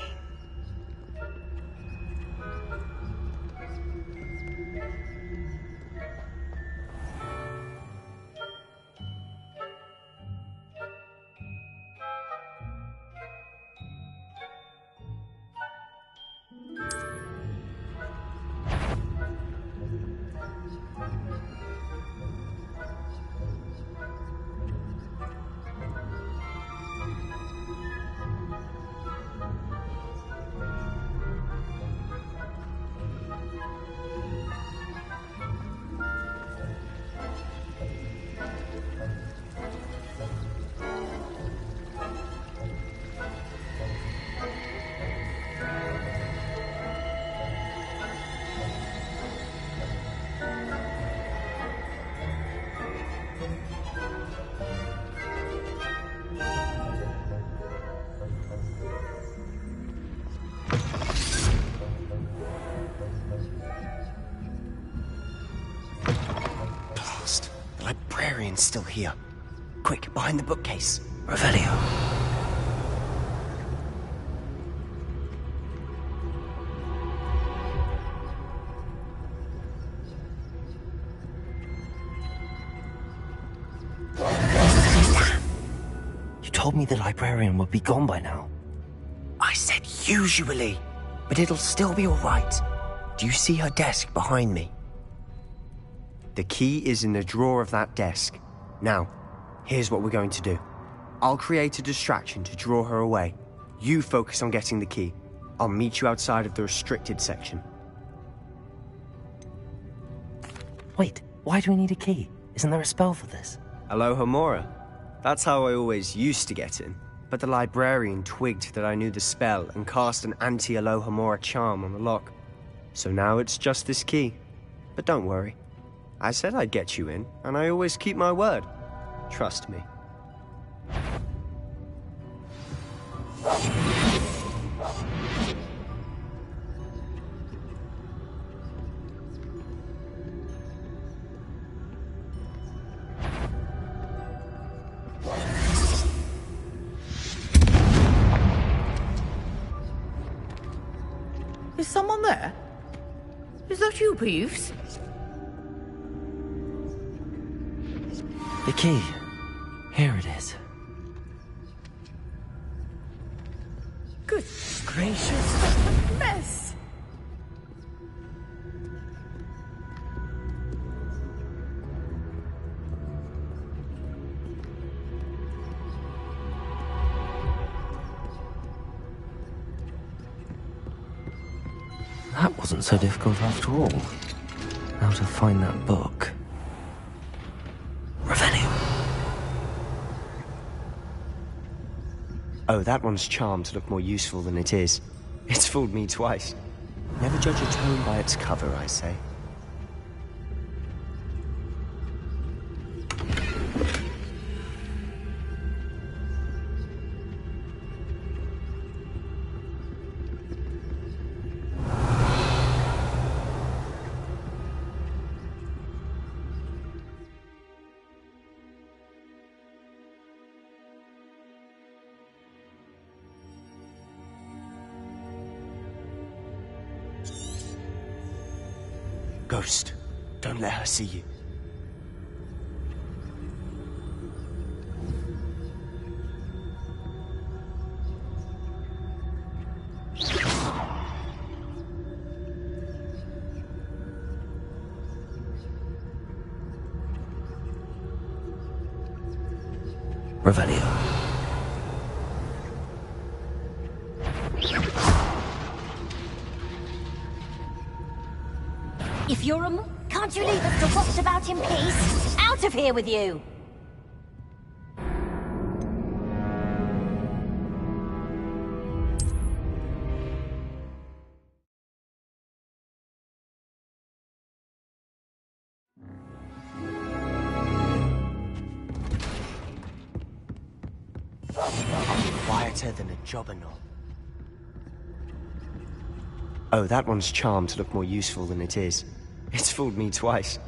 Librarian's still here. Quick, behind the bookcase. Revelio. You told me the librarian would be gone by now. I said usually, but it'll still be all right. Do you see her desk behind me? The key is in the drawer of that desk. Now, here's what we're going to do. I'll create a distraction to draw her away. You focus on getting the key. I'll meet you outside of the restricted section. Wait, why do we need a key? Isn't there a spell for this? Alohomora. That's how I always used to get in. But the librarian twigged that I knew the spell and cast an anti-Alohomora charm on the lock. So now it's just this key. But don't worry. I said I'd get you in, and I always keep my word. Trust me. Is someone there? Is that you, Peeves? The key. Here it is. Good gracious, what a mess! That wasn't so difficult after all. Now to find that book. Oh, that one's charmed to look more useful than it is. It's fooled me twice. Never judge a tome by its cover, I say. Ghost, don't let her see you. Revelio. If you're a can't you leave us to watch about in peace? Out of here with you! Quieter than a jobberknoll. Oh, that one's charmed to look more useful than it is. It's fooled me twice.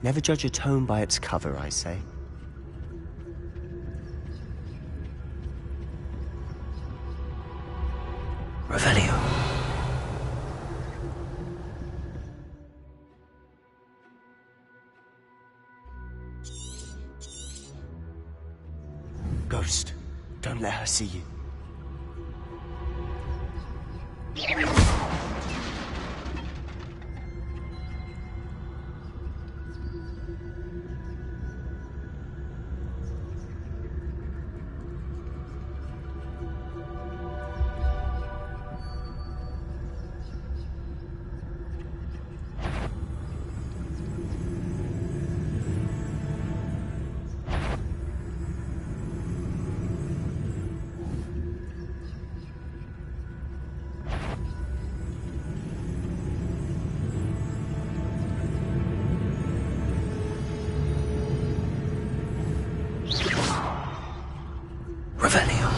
Never judge a tome by its cover, I say. Revelio. Ghost, don't let her see you. Revelio.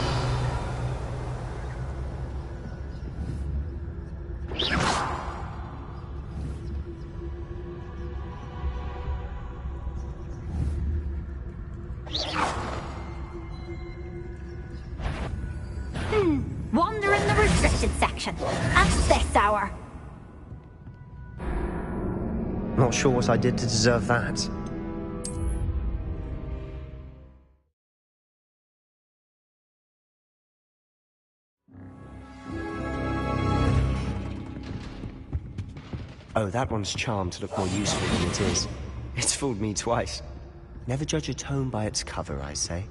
Wander in the restricted section. At this hour. Not sure what I did to deserve that. Oh, that one's charmed to look more useful than it is. It's fooled me twice. Never judge a tome by its cover, I say.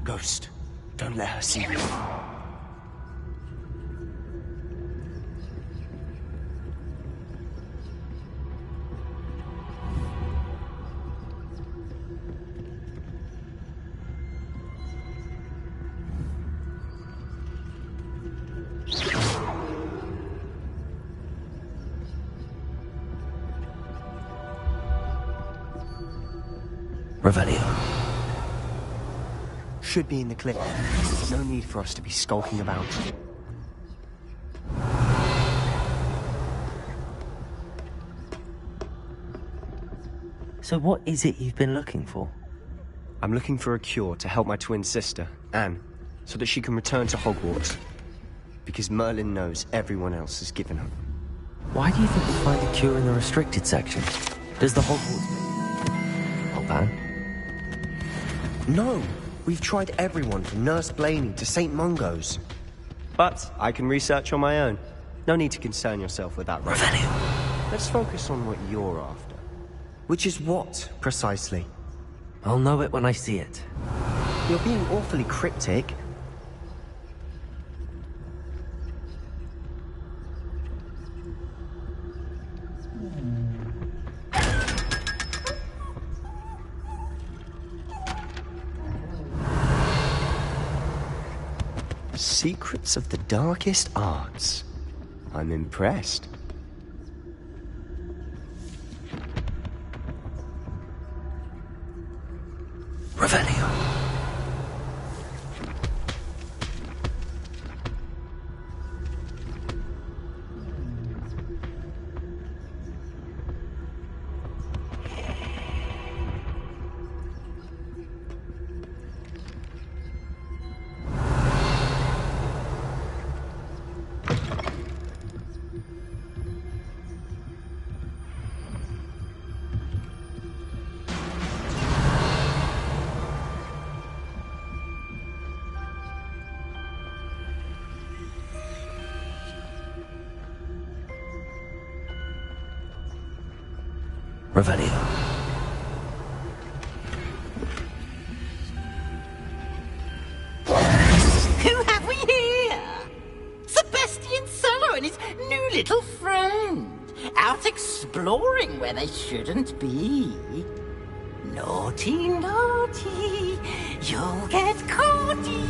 Ghost, don't let her see you. Revelio. Should be in the clip. No need for us to be skulking about. So what is it you've been looking for? I'm looking for a cure to help my twin sister, Anne, so that she can return to Hogwarts. Because Merlin knows everyone else has given up. Why do you think we'll find a cure in the restricted section? Does the Hogwarts... Not bad. No! We've tried everyone from Nurse Blaney to St. Mungo's. But I can research on my own. No need to concern yourself with that. Revelio. Let's focus on what you're after. Which is what, precisely? I'll know it when I see it. You're being awfully cryptic. Secrets of the darkest arts. I'm impressed. Revelio. Revelio. and his new little friend. Out exploring where they shouldn't be. Naughty, naughty, you'll get caughty.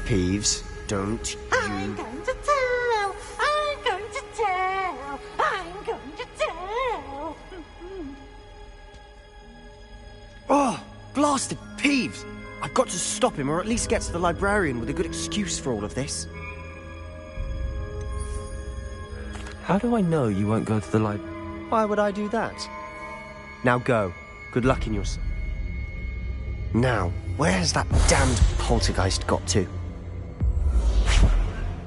Peeves, don't you... I'm going to tell, I'm going to tell, I'm going to tell. Oh, blasted Peeves! I've got to stop him, or at least get to the librarian with a good excuse for all of this. How do I know you won't go to the library? Why would I do that? Now go. Good luck in your... Now, where's that damned poltergeist got to?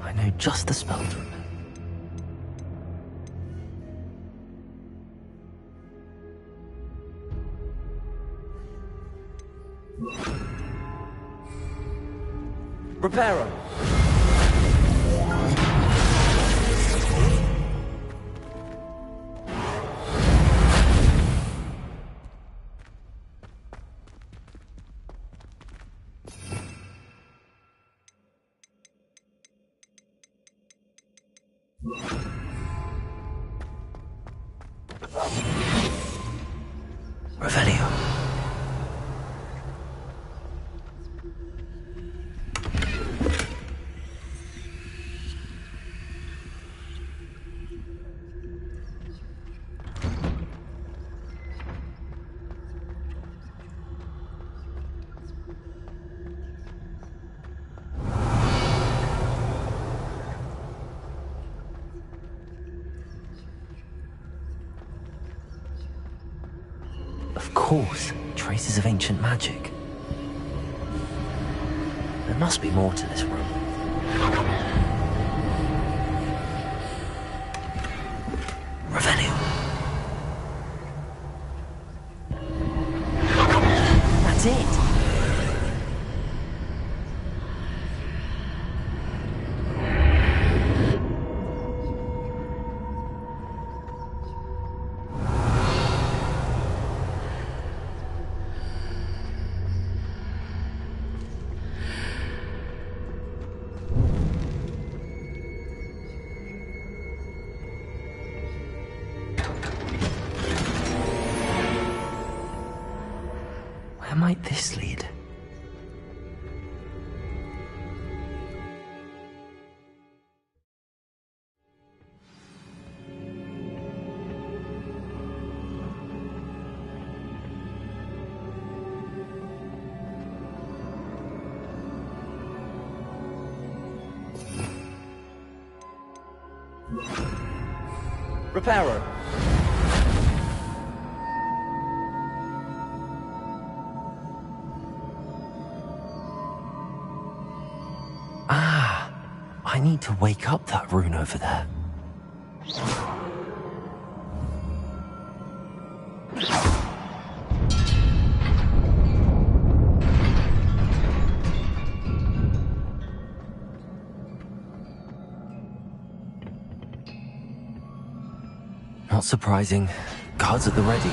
I know just the spell to remember. Reparo! Revelio. Of course, traces of ancient magic. There must be more to this room. Revelio. That's it. Where might this lead? Reparo. I need to wake up that rune over there. Not surprising. Guards at the ready.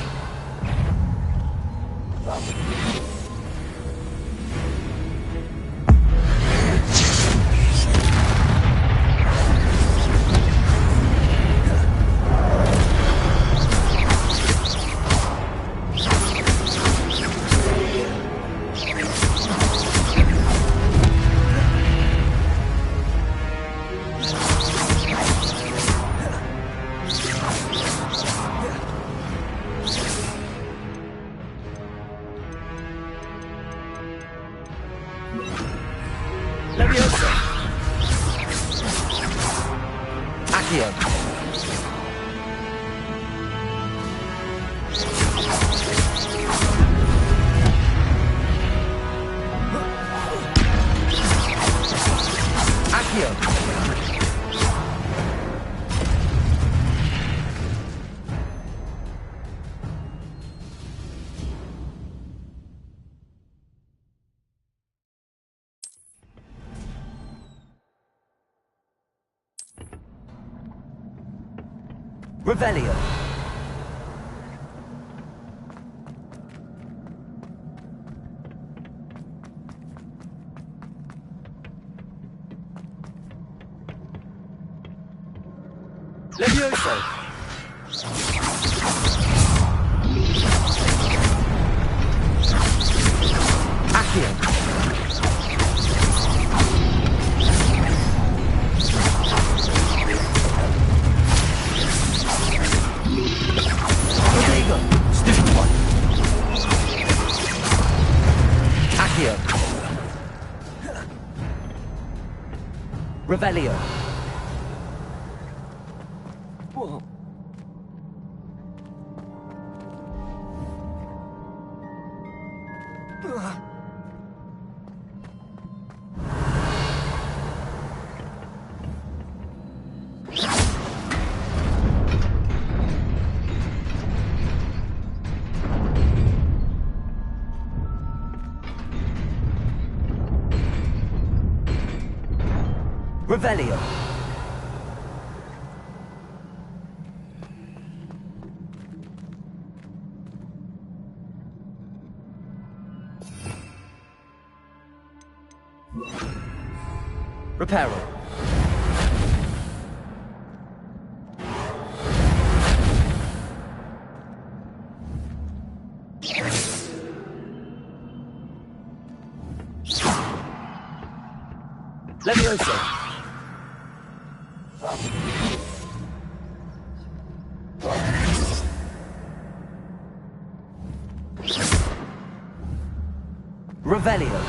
Leviosa. Accio. Accio. Revelio. Levioso! Accio! Stupid one. Accio. Revelio. Whoa. Revelio. Reparo. Levioso. Revelio.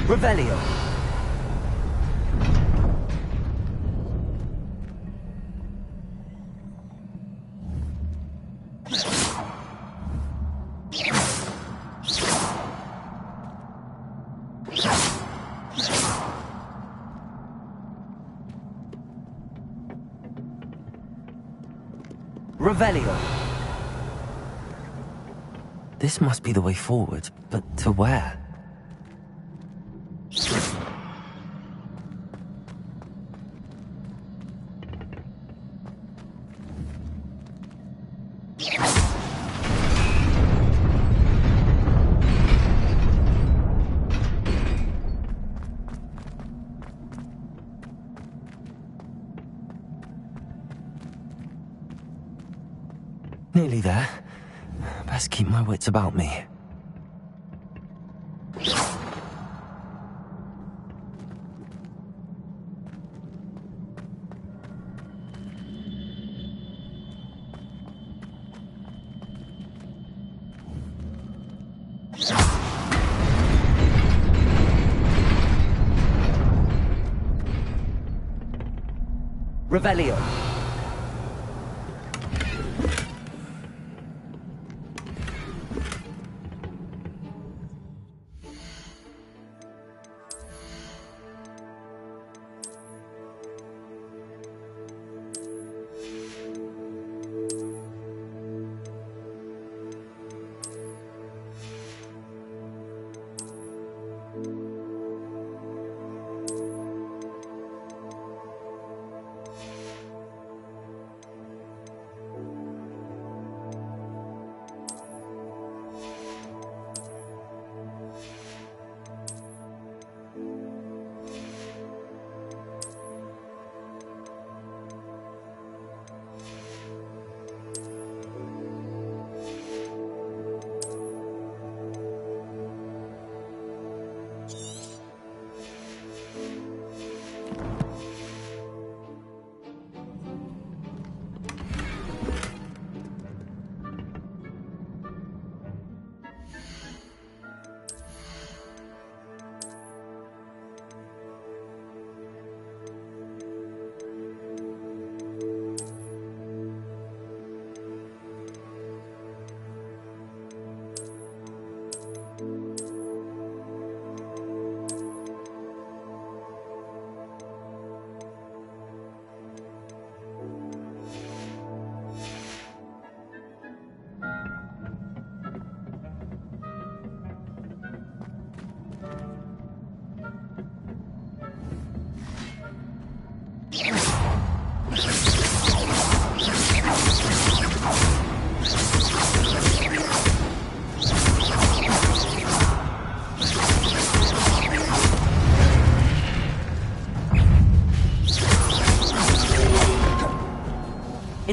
Revelio. Revelio. This must be the way forward, but to where? Nearly there. Best keep my wits about me. Revelio.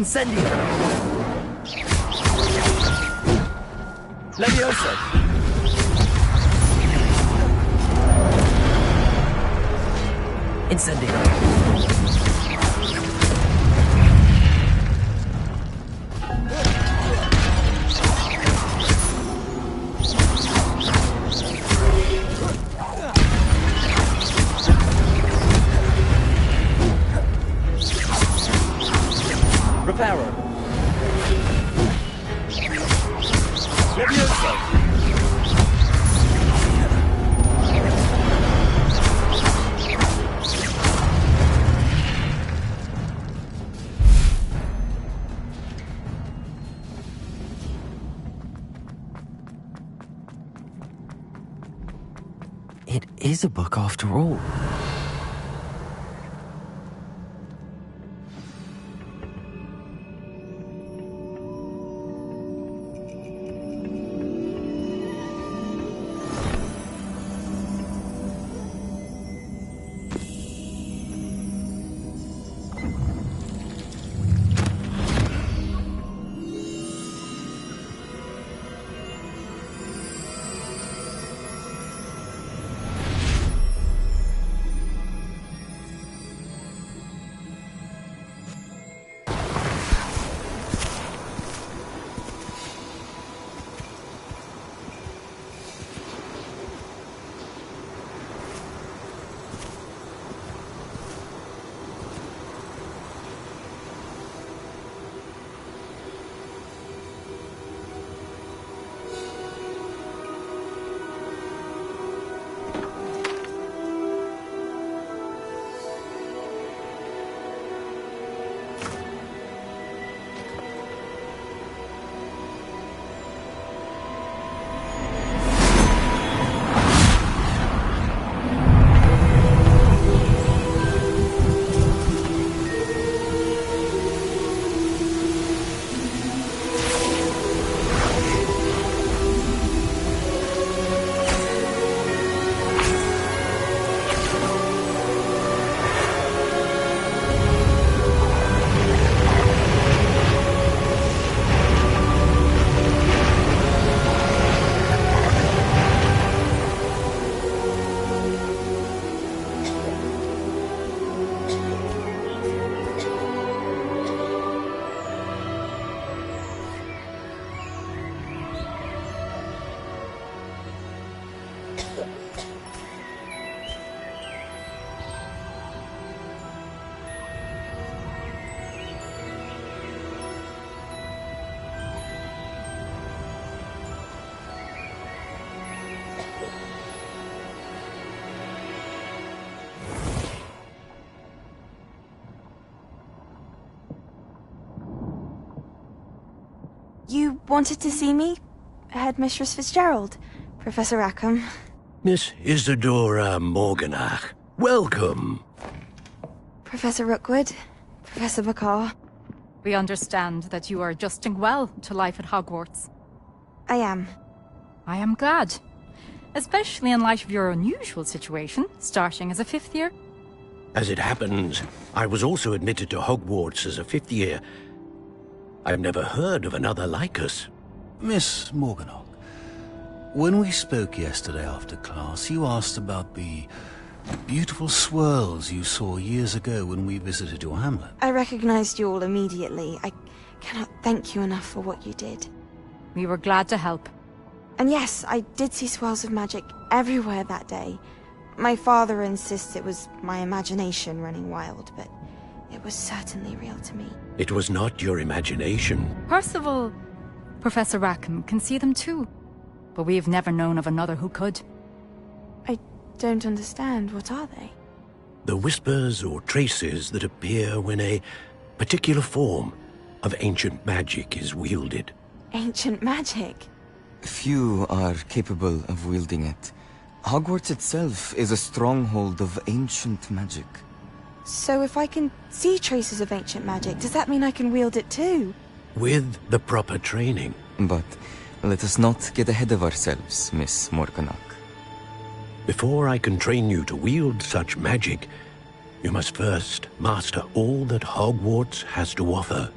Incendio! Levioso! Incendio! Reparo! Levioso! It is a book after all. You wanted to see me? Headmistress Fitzgerald? Professor Rackham? Miss Isadora Morganach, welcome. Professor Rookwood? Professor Bakar? We understand that you are adjusting well to life at Hogwarts. I am. I am glad. Especially in light of your unusual situation, starting as a fifth year. As it happens, I was also admitted to Hogwarts as a fifth year. I've never heard of another like us. Miss Morganach, when we spoke yesterday after class, you asked about the beautiful swirls you saw years ago when we visited your hamlet. I recognized you all immediately. I cannot thank you enough for what you did. We were glad to help. And yes, I did see swirls of magic everywhere that day. My father insists it was my imagination running wild, but it was certainly real to me. It was not your imagination. Percival, Professor Rackham can see them too. But we've never known of another who could. I don't understand. What are they? The whispers or traces that appear when a particular form of ancient magic is wielded. Ancient magic? Few are capable of wielding it. Hogwarts itself is a stronghold of ancient magic. So if I can see traces of ancient magic, does that mean I can wield it too? With the proper training. But let us not get ahead of ourselves, Miss Morganach. Before I can train you to wield such magic, you must first master all that Hogwarts has to offer.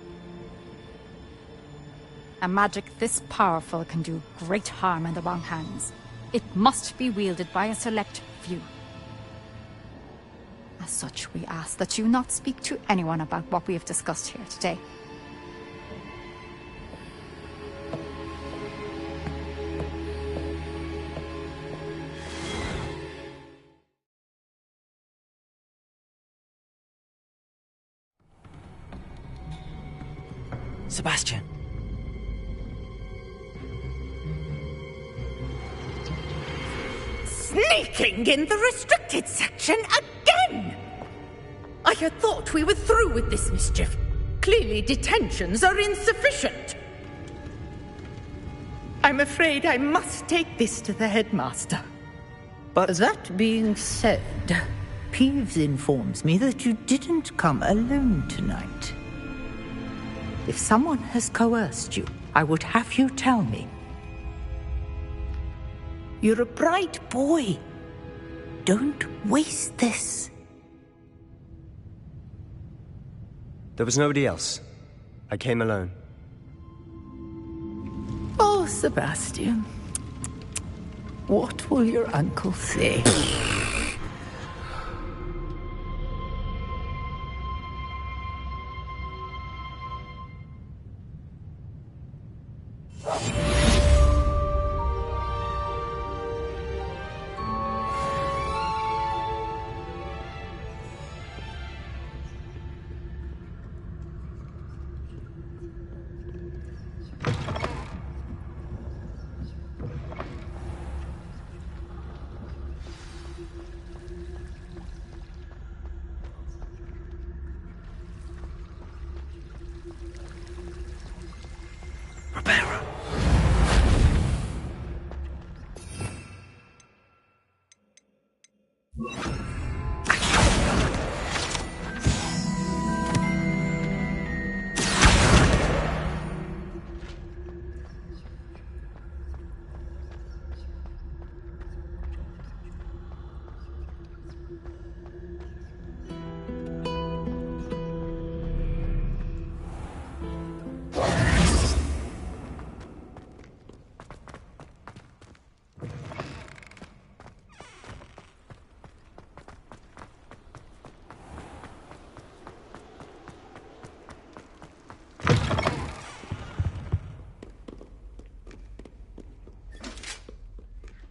A magic this powerful can do great harm in the wrong hands. It must be wielded by a select few. As such, we ask that you not speak to anyone about what we have discussed here today. Sebastian. Sneaking in the restricted section again! I had thought we were through with this mischief. Clearly detentions are insufficient. I'm afraid I must take this to the headmaster. But that being said, Peeves informs me that you didn't come alone tonight. If someone has coerced you, I would have you tell me. You're a bright boy. Don't waste this. There was nobody else. I came alone. Oh, Sebastian. What will your uncle say?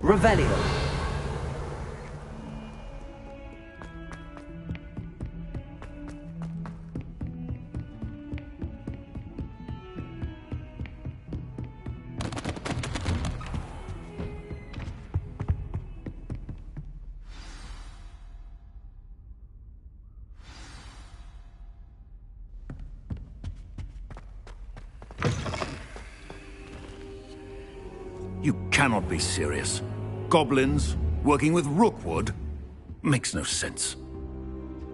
Revelio. You cannot be serious. Goblins working with Rookwood? Makes no sense.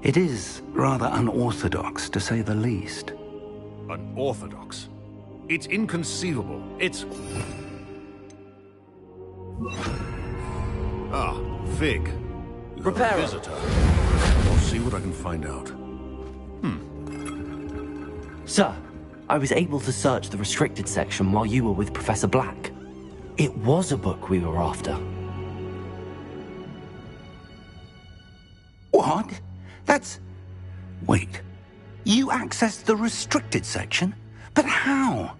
It is rather unorthodox, to say the least. Unorthodox? It's inconceivable. It's... Ah, Fig. You're a visitor. I'll see what I can find out. Sir, I was able to search the restricted section while you were with Professor Black. It was a book we were after. What? That's... Wait. You accessed the restricted section? But how?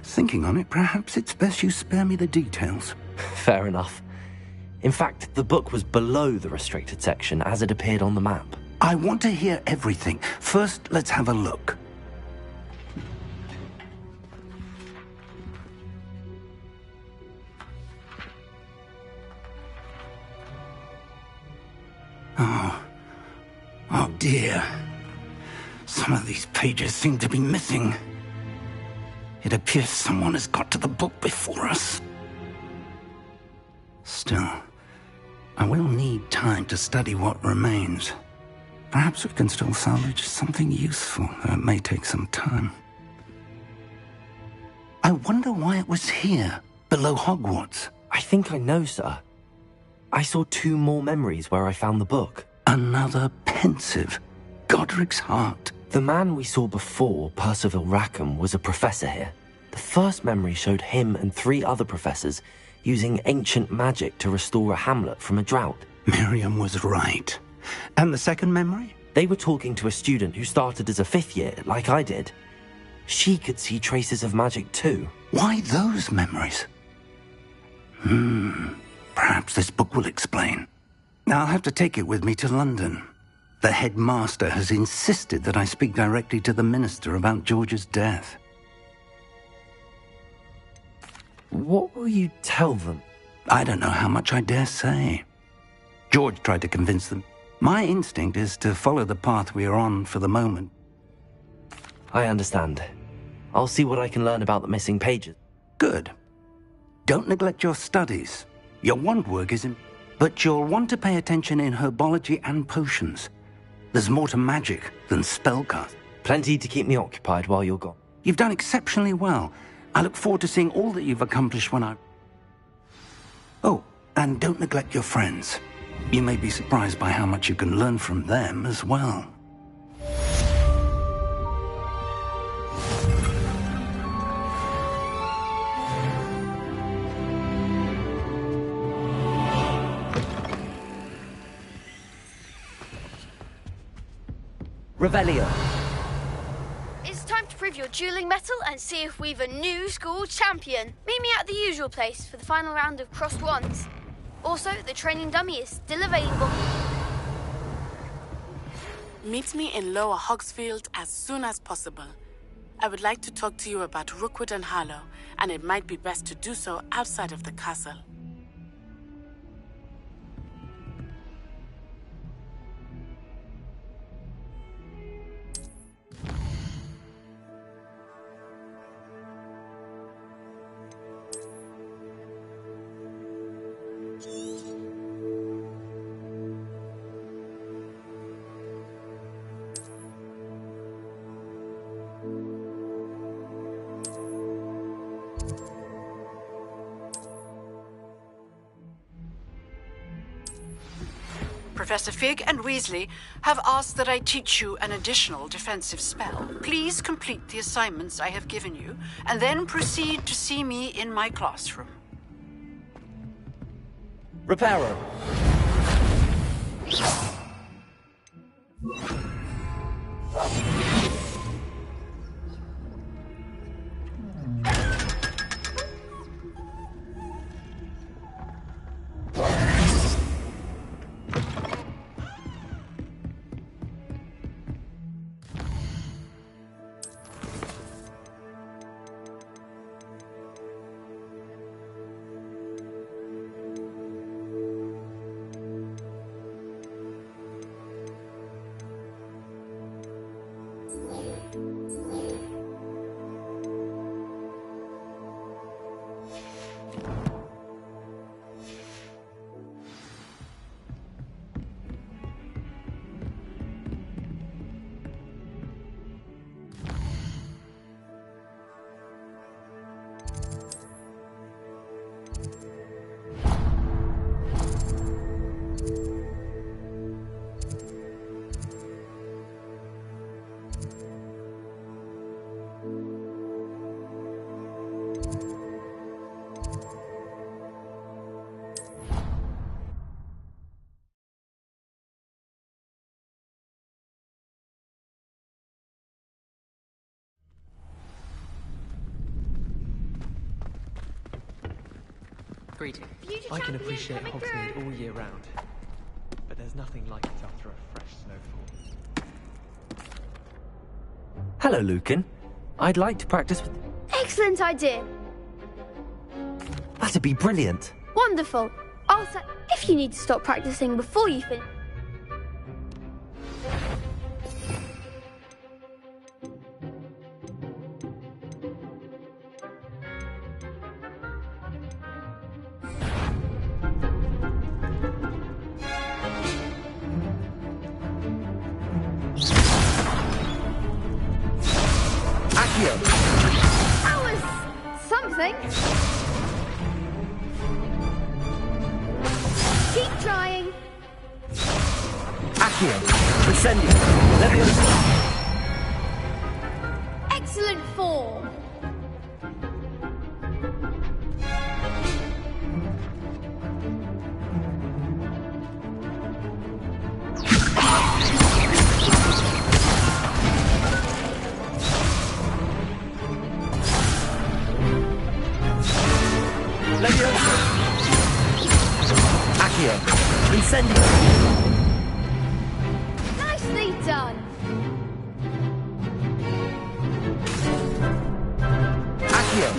Thinking on it, perhaps it's best you spare me the details. Fair enough. In fact, the book was below the restricted section as it appeared on the map. I want to hear everything. First, let's have a look. Oh dear. Some of these pages seem to be missing. It appears someone has got to the book before us. Still, I will need time to study what remains. Perhaps we can still salvage something useful, though it may take some time. I wonder why it was here, below Hogwarts. I think I know, sir. I saw 2 more memories where I found the book. Another pensive. Godric's heart. The man we saw before, Percival Rackham, was a professor here. The first memory showed him and 3 other professors using ancient magic to restore a hamlet from a drought. Miriam was right. And the second memory? They were talking to a student who started as a 5th year, like I did. She could see traces of magic too. Why those memories? Perhaps this book will explain. I'll have to take it with me to London. The headmaster has insisted that I speak directly to the minister about George's death. What will you tell them? I don't know how much I dare say. George tried to convince them. My instinct is to follow the path we are on for the moment. I understand. I'll see what I can learn about the missing pages. Good. Don't neglect your studies. Your wand work is but you'll want to pay attention in herbology and potions. There's more to magic than spellcast. Plenty to keep me occupied while you're gone. You've done exceptionally well. I look forward to seeing all that you've accomplished when I... Oh, and don't neglect your friends. You may be surprised by how much you can learn from them as well. Revelio. It's time to prove your dueling mettle and see if we've a new school champion. Meet me at the usual place for the final round of crossed wands. Also, the training dummy is still available. Meet me in Lower Hogsfield as soon as possible. I would like to talk to you about Rookwood and Harlow, and it might be best to do so outside of the castle. Professor Fig and Weasley have asked that I teach you an additional defensive spell. Please complete the assignments I have given you, and then proceed to see me in my classroom. Reparo. Greetings. I can appreciate Hogsmeade all year round, but there's nothing like it after a fresh snowfall. Hello, Lucan. I'd like to practice with... Excellent idea. That'd be brilliant. Wonderful. I'll say if you need to stop practicing before you finish. That was something. Keep trying. Accio. Incendio. Leviosa. Excellent form. Accio. Incendio. Nicely done. Accio.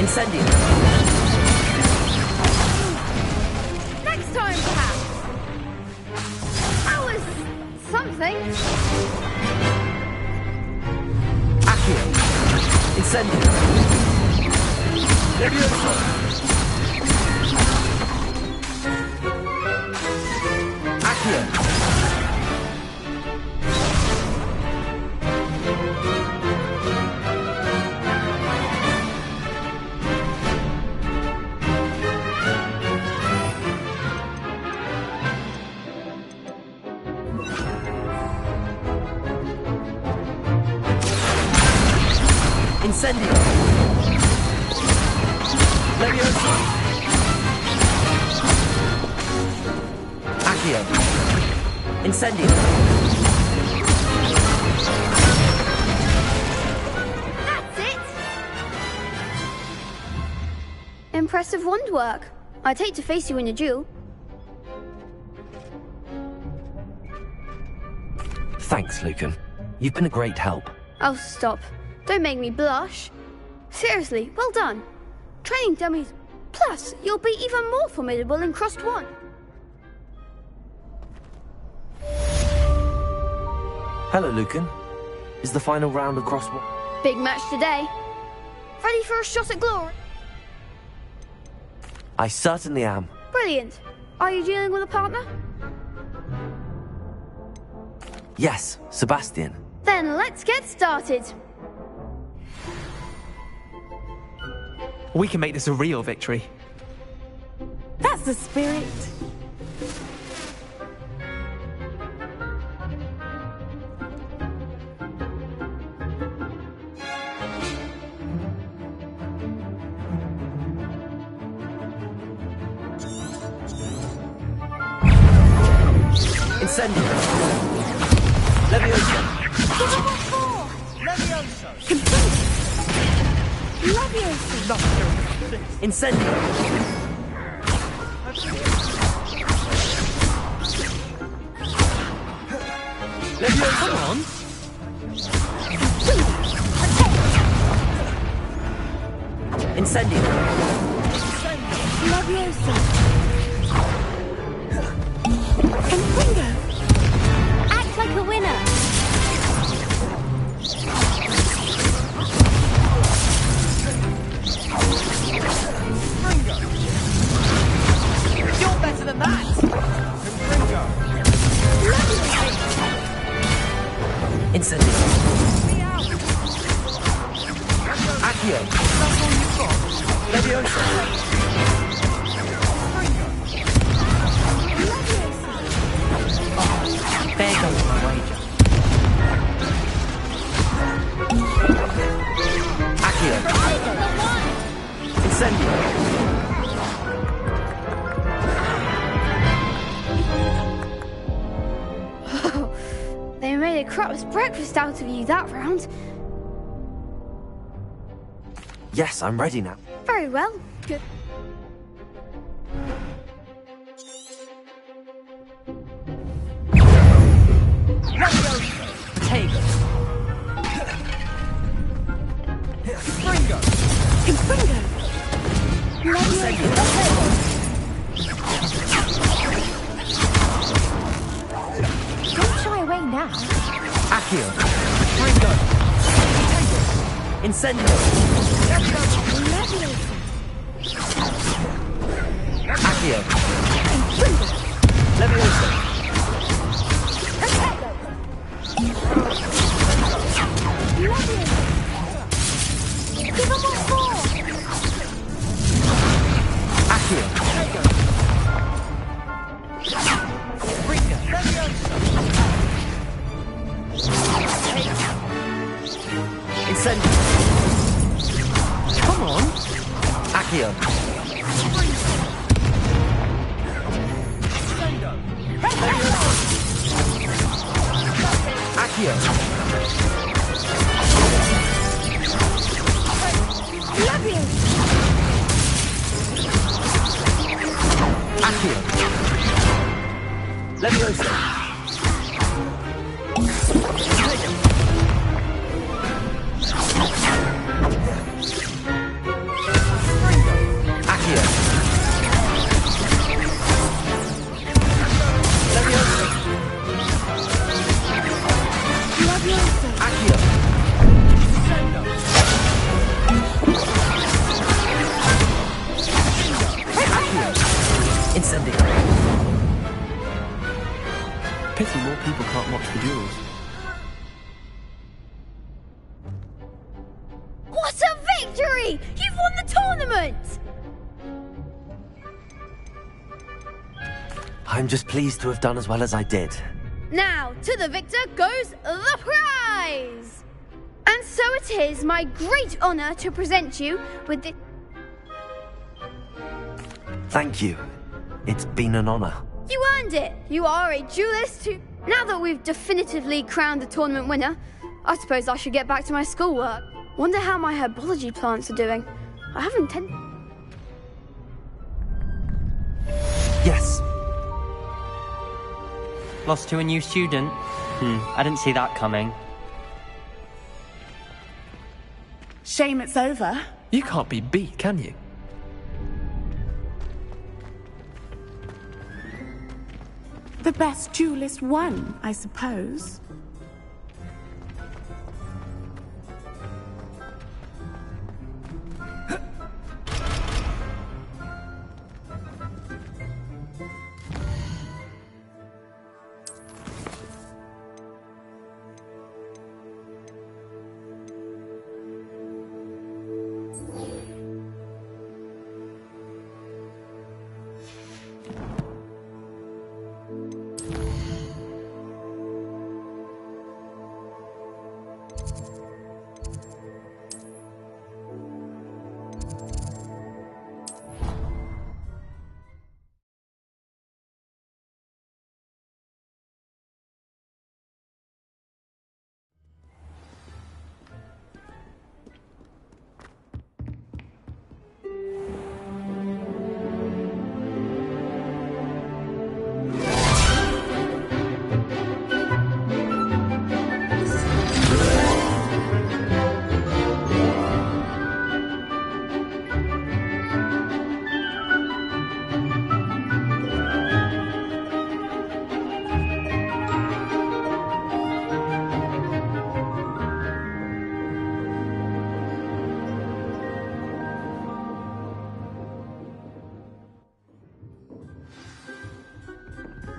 Incendio. Next time, perhaps. That was something. Accio. Incendio. Levioso. Accio. Incendio. Levioso. Accio. Incendio. That's it. Impressive wand work. I'd hate to face you in a duel. Thanks, Lucan. You've been a great help. Oh, stop. Don't make me blush. Seriously, well done. Training dummies. Plus, you'll be even more formidable in Crossed 1. Hello, Lucan. Is the final round of Cross 1? Big match today. Ready for a shot at glory? I certainly am. Brilliant. Are you dealing with a partner? Yes, Sebastian. Then let's get started. We can make this a real victory. That's the spirit. Incendio. Levioso. Levioso. Incendio. Levioso. Come on. Incendio. Levioso. Act like a winner. You're better than that! Incendio. Accio. Levioso. There goes my wager. Accio. Incendio. They made a crap's breakfast out of you that round. Yes, I'm ready now. Very well. Good. Potato. Confringo. Don't shy away now. Accio. Ringo. Incendio. Accio. Levioso. Give them all four. Accio. Incendio. Come on. Accio. Accio. Accio. Levioso! Accio! Levioso! Accio! Incendio! Pity more people can't watch the duels. What a victory! You've won the tournament! I'm just pleased to have done as well as I did. Now, to the victor goes the prize! And so it is my great honour to present you with the... Thank you. It's been an honor. You earned it! You are a duelist who... Now that we've definitively crowned the tournament winner, I suppose I should get back to my schoolwork. Wonder how my herbology plants are doing. I haven't Yes. Lost to a new student? I didn't see that coming. Shame it's over. You can't be beat, can you? The best duelist won, I suppose.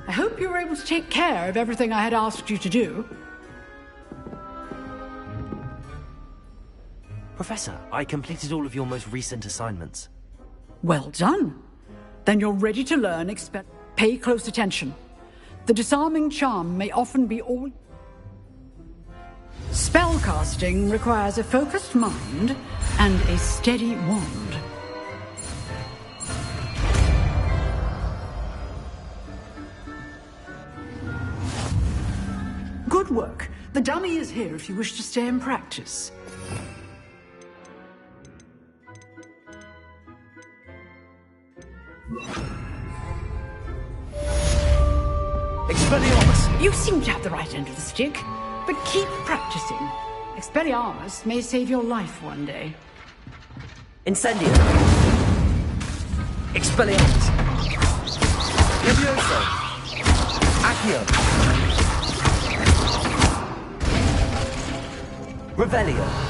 I hope you were able to take care of everything I had asked you to do. Professor, I completed all of your most recent assignments. Well done. Then you're ready to learn. Pay close attention. The disarming charm may often be all... Spellcasting requires a focused mind and a steady wand. Good work. The dummy is here if you wish to stay and practice. Expelliarmus! You seem to have the right end of the stick, but keep practicing. Expelliarmus may save your life one day. Incendio! Expelliarmus! Levioso! Accio! Revelio!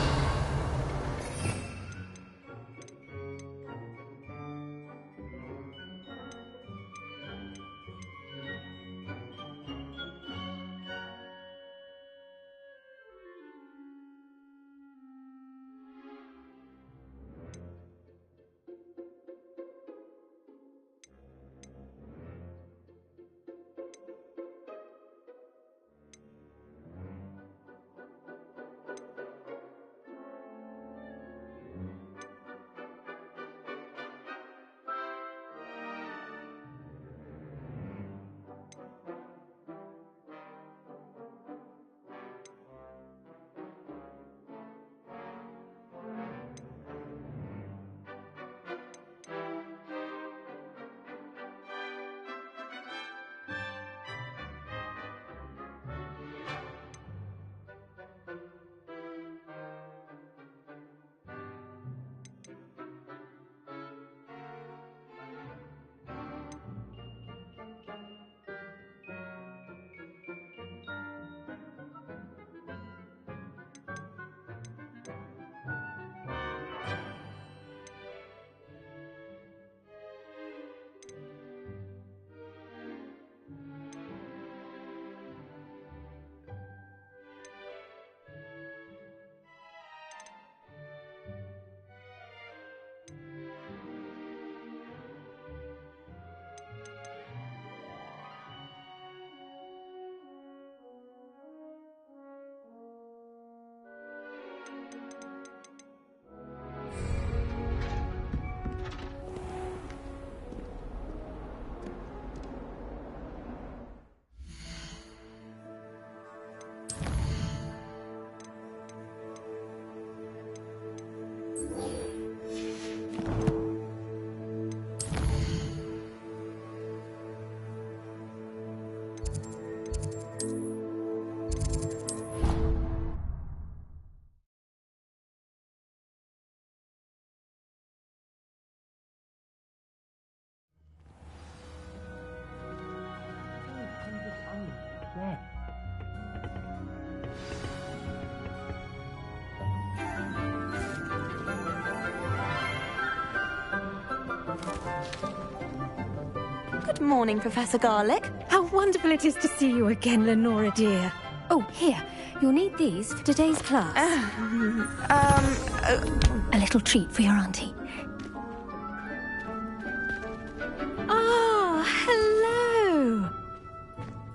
Good morning, Professor Garlick. How wonderful it is to see you again, Lenora dear. Oh, here. You'll need these for today's class. A little treat for your auntie. Ah, hello.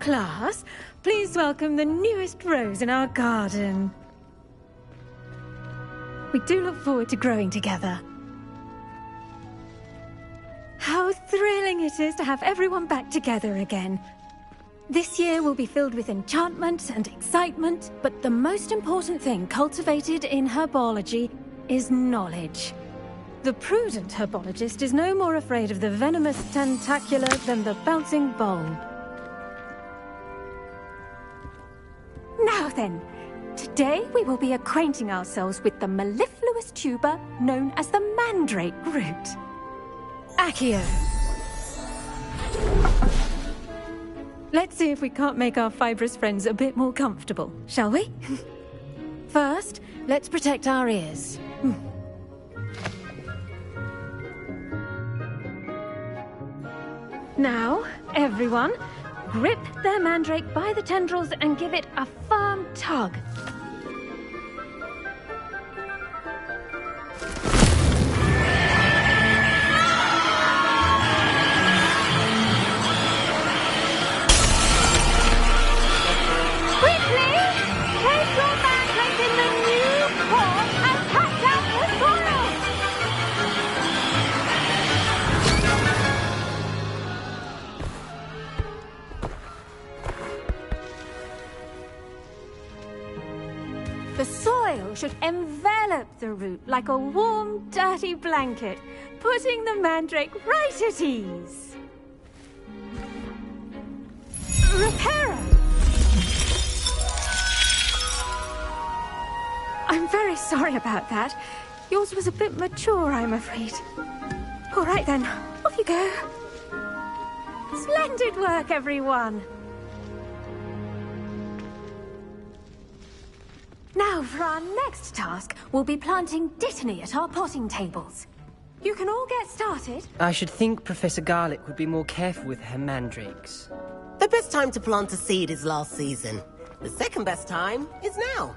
Class, please welcome the newest rose in our garden. We do look forward to growing together. How thrilling it is to have everyone back together again. This year will be filled with enchantment and excitement, but the most important thing cultivated in herbology is knowledge. The prudent herbologist is no more afraid of the venomous tentacula than the bouncing bulb. Now then, today we will be acquainting ourselves with the mellifluous tuber known as the mandrake root. Accio. Let's see if we can't make our fibrous friends a bit more comfortable, shall we? First, let's protect our ears. Now, everyone, grip their mandrake by the tendrils and give it a firm tug. The soil should envelop the root like a warm, dirty blanket, putting the mandrake right at ease. Reparo! I'm very sorry about that. Yours was a bit mature, I'm afraid. All right then, off you go. Splendid work, everyone. Now, for our next task, we'll be planting Dittany at our potting tables. You can all get started. I should think Professor Garlick would be more careful with her mandrakes. The best time to plant a seed is last season. The second best time is now.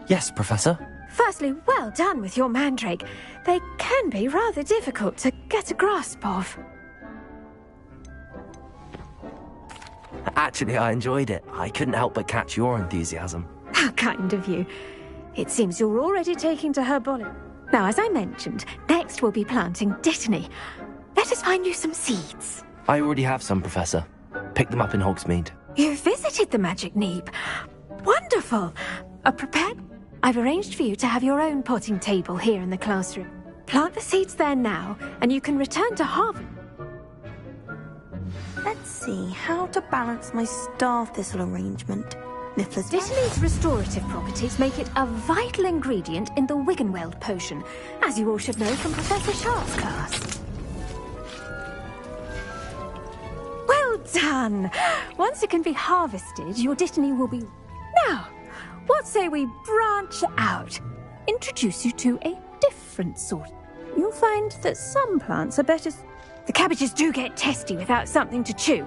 Yes, Professor. Firstly, well done with your mandrake. They can be rather difficult to get a grasp of. Actually, I enjoyed it. I couldn't help but catch your enthusiasm. How kind of you. It seems you're already taking to herbology. Now, as I mentioned, next we'll be planting Dittany. Let us find you some seeds. I already have some, Professor. Picked them up in Hogsmeade. You visited the Magic Neep. Wonderful. I've arranged for you to have your own potting table here in the classroom. Plant the seeds there now, and you can return to harvest. Let's see, how to balance my star thistle arrangement. Dittany's restorative properties make it a vital ingredient in the Wiggenweld potion, as you all should know from Professor Sharp's class. Well done! Once it can be harvested, your Dittany will be... Now, what say we branch out? Introduce you to a different sort. You'll find that some plants are better... The cabbages do get testy without something to chew.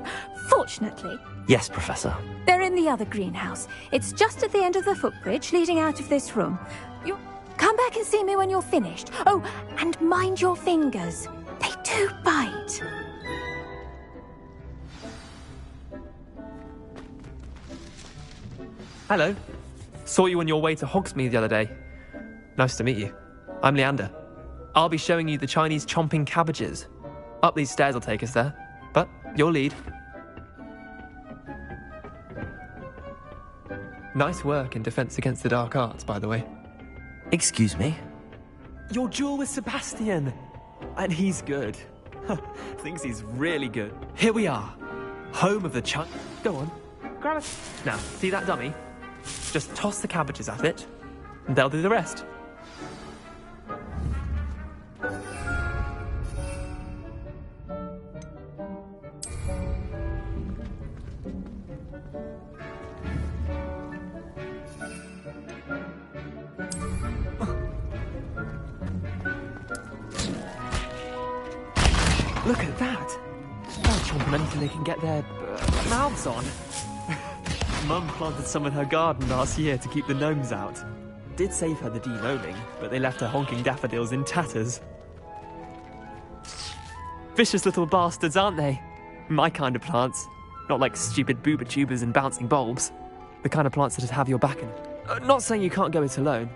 Fortunately, Yes, Professor. they're in the other greenhouse. It's just at the end of the footbridge leading out of this room. You come back and see me when you're finished. Oh, and mind your fingers. They do bite. Hello. Saw you on your way to Hogsmeade the other day. Nice to meet you. I'm Leander. I'll be showing you the Chinese chomping cabbages. Up these stairs will take us there, but your lead. Nice work in Defense Against the Dark Arts, by the way. Excuse me? Your duel with Sebastian. And he's good. Thinks he's really good. Here we are. Home of the Go on. Grab it. Now, see that dummy? Just toss the cabbages at it, and they'll do the rest. Look at that. They'll chomp on anything they can get their mouths on. Mum planted some in her garden last year to keep the gnomes out. Did save her the de-gnoming, but they left her honking daffodils in tatters. Vicious little bastards, aren't they? My kind of plants. Not like stupid booba tubers and bouncing bulbs. The kind of plants that just have your backing. Not saying you can't go it alone.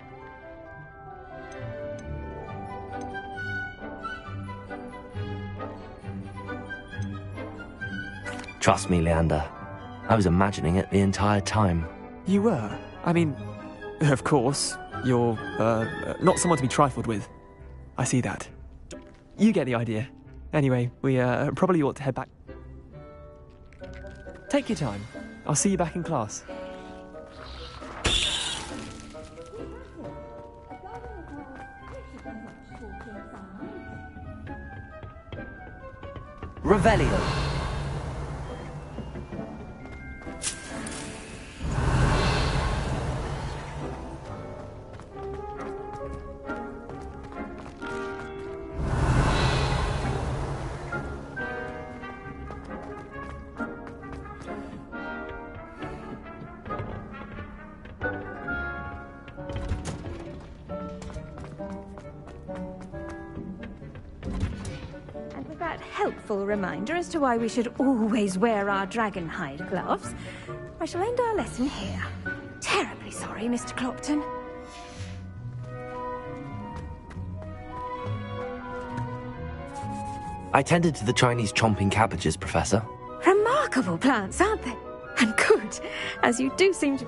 Trust me, Leander. I was imagining it the entire time. You were? I mean, of course, you're, not someone to be trifled with. I see that. You get the idea. Anyway, we, probably ought to head back. Take your time. I'll see you back in class. Revelio. Helpful reminder as to why we should always wear our dragon hide gloves, I shall end our lesson here. Terribly sorry, Mr. Clopton. I tended to the Chinese chomping cabbages, Professor. Remarkable plants, aren't they? And good, as you do seem to...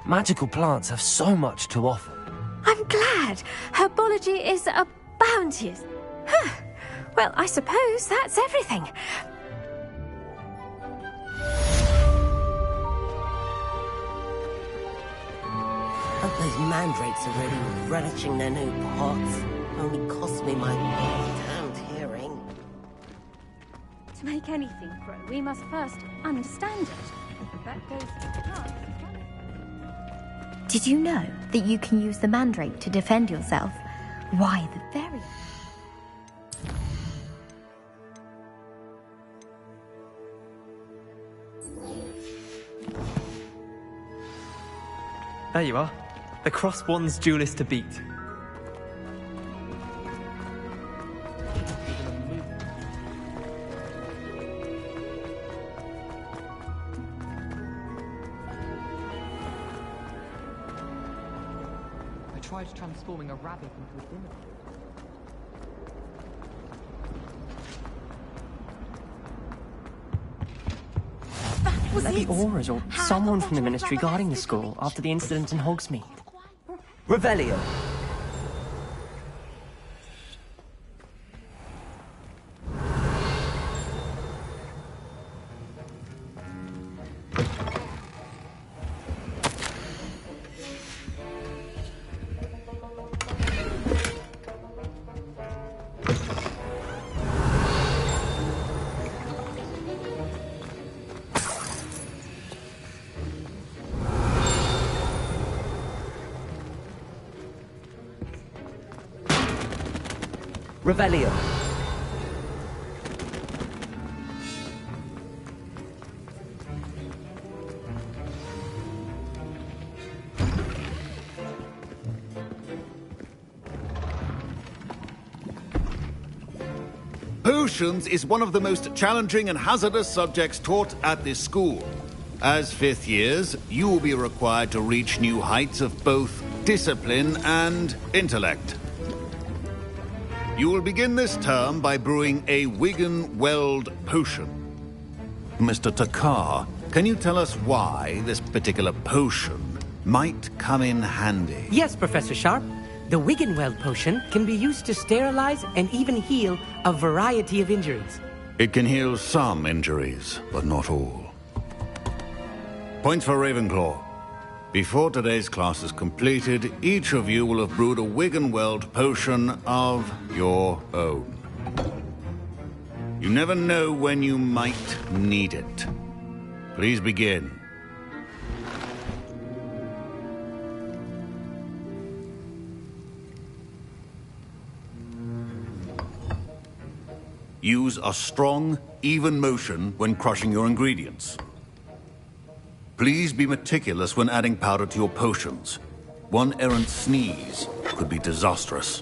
Magical plants have so much to offer. I'm glad. Herbology is a bounteous. Huh. Well, I suppose that's everything. Hope those mandrakes are really relishing their new pots. Only cost me my damned hearing. To make anything grow, we must first understand it. That goes to plants. Did you know that you can use the mandrake to defend yourself? Why, the very... There you are. The cross wands duelist to beat. Tried transforming a rabbit into a dinner. Lady Aura's or someone from the Ministry guarding the school after the incident in Hogsmeade. Revelio. Revelio. Potions is one of the most challenging and hazardous subjects taught at this school. As fifth years, you will be required to reach new heights of both discipline and intellect. You will begin this term by brewing a Wigan-Weld potion. Mr. Takar, can you tell us why this particular potion might come in handy? Yes, Professor Sharp. The Wigan-Weld potion can be used to sterilize and even heal a variety of injuries. It can heal some injuries, but not all. Points for Ravenclaw. Before today's class is completed, each of you will have brewed a Wigan-Weld potion of your own. You never know when you might need it. Please begin. Use a strong, even motion when crushing your ingredients. Please be meticulous when adding powder to your potions. One errant sneeze could be disastrous.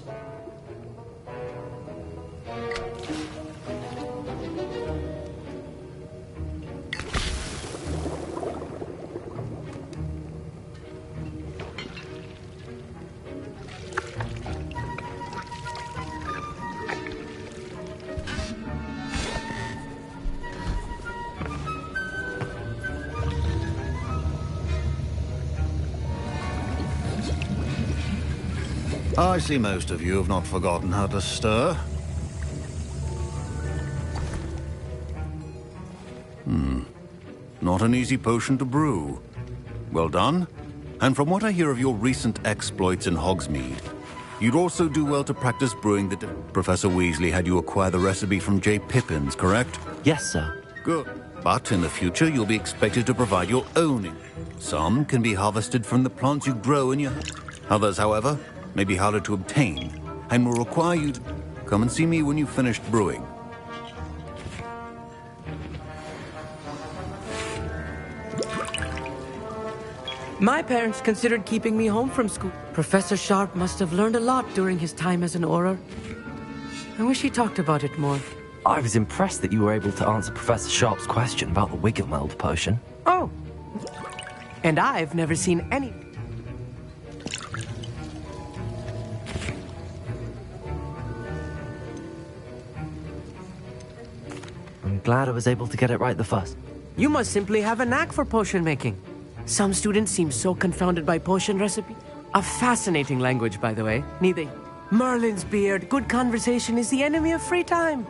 I see most of you have not forgotten how to stir. Not an easy potion to brew. Well done. And from what I hear of your recent exploits in Hogsmeade, you'd also do well to practice brewing the... Professor Weasley had you acquire the recipe from J. Pippin's, correct? Yes, sir. Good. But in the future, you'll be expected to provide your own. Some can be harvested from the plants you grow in your... Others, however, may be harder to obtain, and will require you to come and see me when you've finished brewing. My parents considered keeping me home from school. Professor Sharp must have learned a lot during his time as an Auror. I wish he talked about it more. I was impressed that you were able to answer Professor Sharp's question about the Wiggenweld potion. Oh! And I've never seen any... I'm glad I was able to get it right the first. You must simply have a knack for potion making. Some students seem so confounded by potion recipe. A fascinating language, by the way, neither. Merlin's beard, good conversation is the enemy of free time.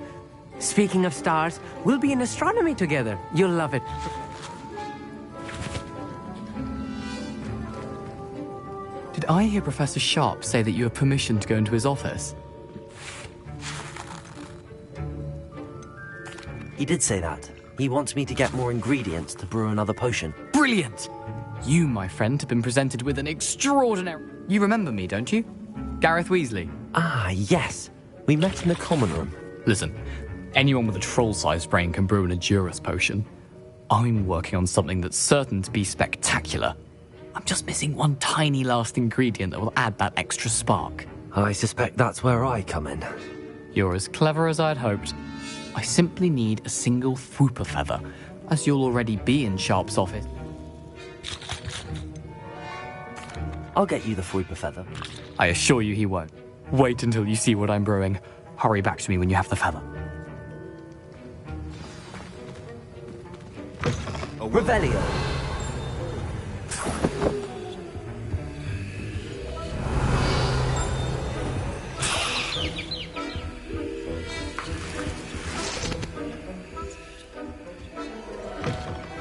Speaking of stars, we'll be in astronomy together. You'll love it. Did I hear Professor Sharp say that you have permission to go into his office? He did say that. He wants me to get more ingredients to brew another potion. Brilliant! You, my friend, have been presented with an extraordinary... You remember me, don't you? Gareth Weasley. Ah, yes. We met in the common room. Listen, anyone with a troll-sized brain can brew an Edurus potion. I'm working on something that's certain to be spectacular. I'm just missing one tiny last ingredient that will add that extra spark. I suspect that's where I come in. You're as clever as I'd hoped. I simply need a single Fwooper feather, as you'll already be in Sharp's office. I'll get you the Fwooper feather. I assure you he won't. Wait until you see what I'm brewing. Hurry back to me when you have the feather. Revelio.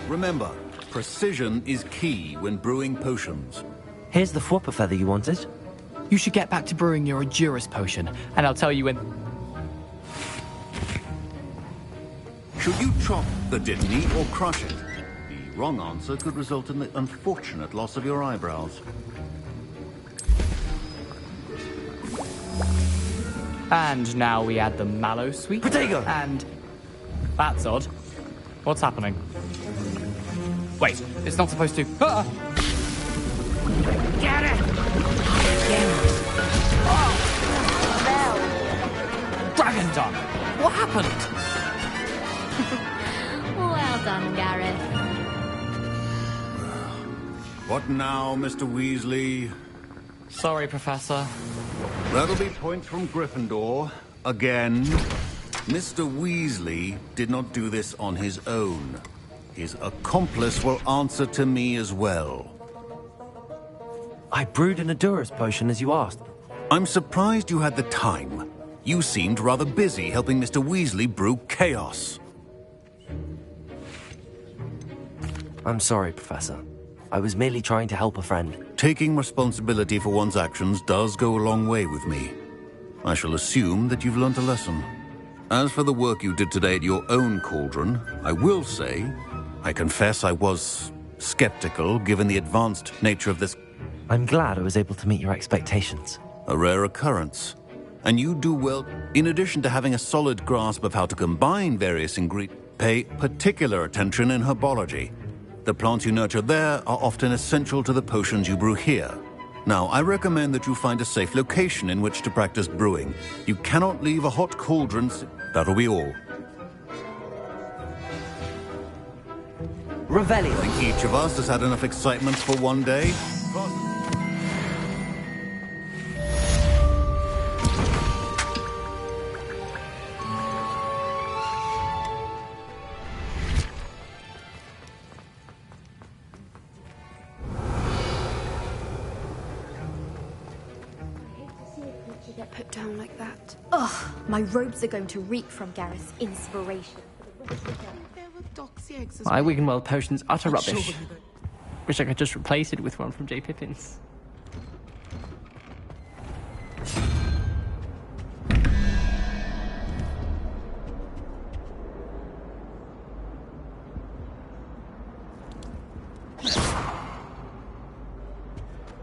Remember, precision is key when brewing potions. Here's the Fwooper feather you wanted. You should get back to brewing your Edurus potion, and I'll tell you when... Should you chop the Dittany or crush it? The wrong answer could result in the unfortunate loss of your eyebrows. And now we add the mallow sweet. Potato! And... That's odd. What's happening? Wait, it's not supposed to... Ah! Get it! Dragon Dung! What happened? Well done, Gareth. What now, Mr. Weasley? Sorry, Professor. That'll be points from Gryffindor. Again. Mr. Weasley did not do this on his own. His accomplice will answer to me as well. I brewed an Edurus potion as you asked. I'm surprised you had the time. You seemed rather busy helping Mr. Weasley brew chaos. I'm sorry, Professor. I was merely trying to help a friend. Taking responsibility for one's actions does go a long way with me. I shall assume that you've learnt a lesson. As for the work you did today at your own cauldron, I will say, I confess I was skeptical given the advanced nature of this. I'm glad I was able to meet your expectations. A rare occurrence. and you do well. In addition to having a solid grasp of how to combine various ingredients, pay particular attention in herbology. The plants you nurture there are often essential to the potions you brew here. Now, I recommend that you find a safe location in which to practice brewing. You cannot leave a hot cauldron. That'll be all. Revelio. I think each of us has had enough excitement for one day. Put down like that. Ugh, my robes are going to reek from Gareth's inspiration. My Wiggenweld potion's utter rubbish. Wish I could just replace it with one from J. Pippin's.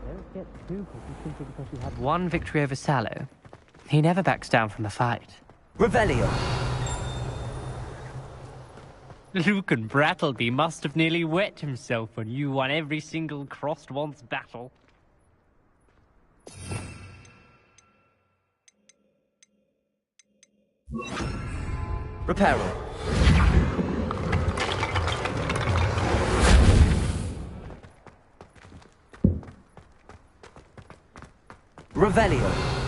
Don't get too cocky simply because you had one victory over Sallow. He never backs down from a fight. Revelio. Lucan Brattleby must have nearly wet himself when you won every single crossed once battle. Reparo. Revelio.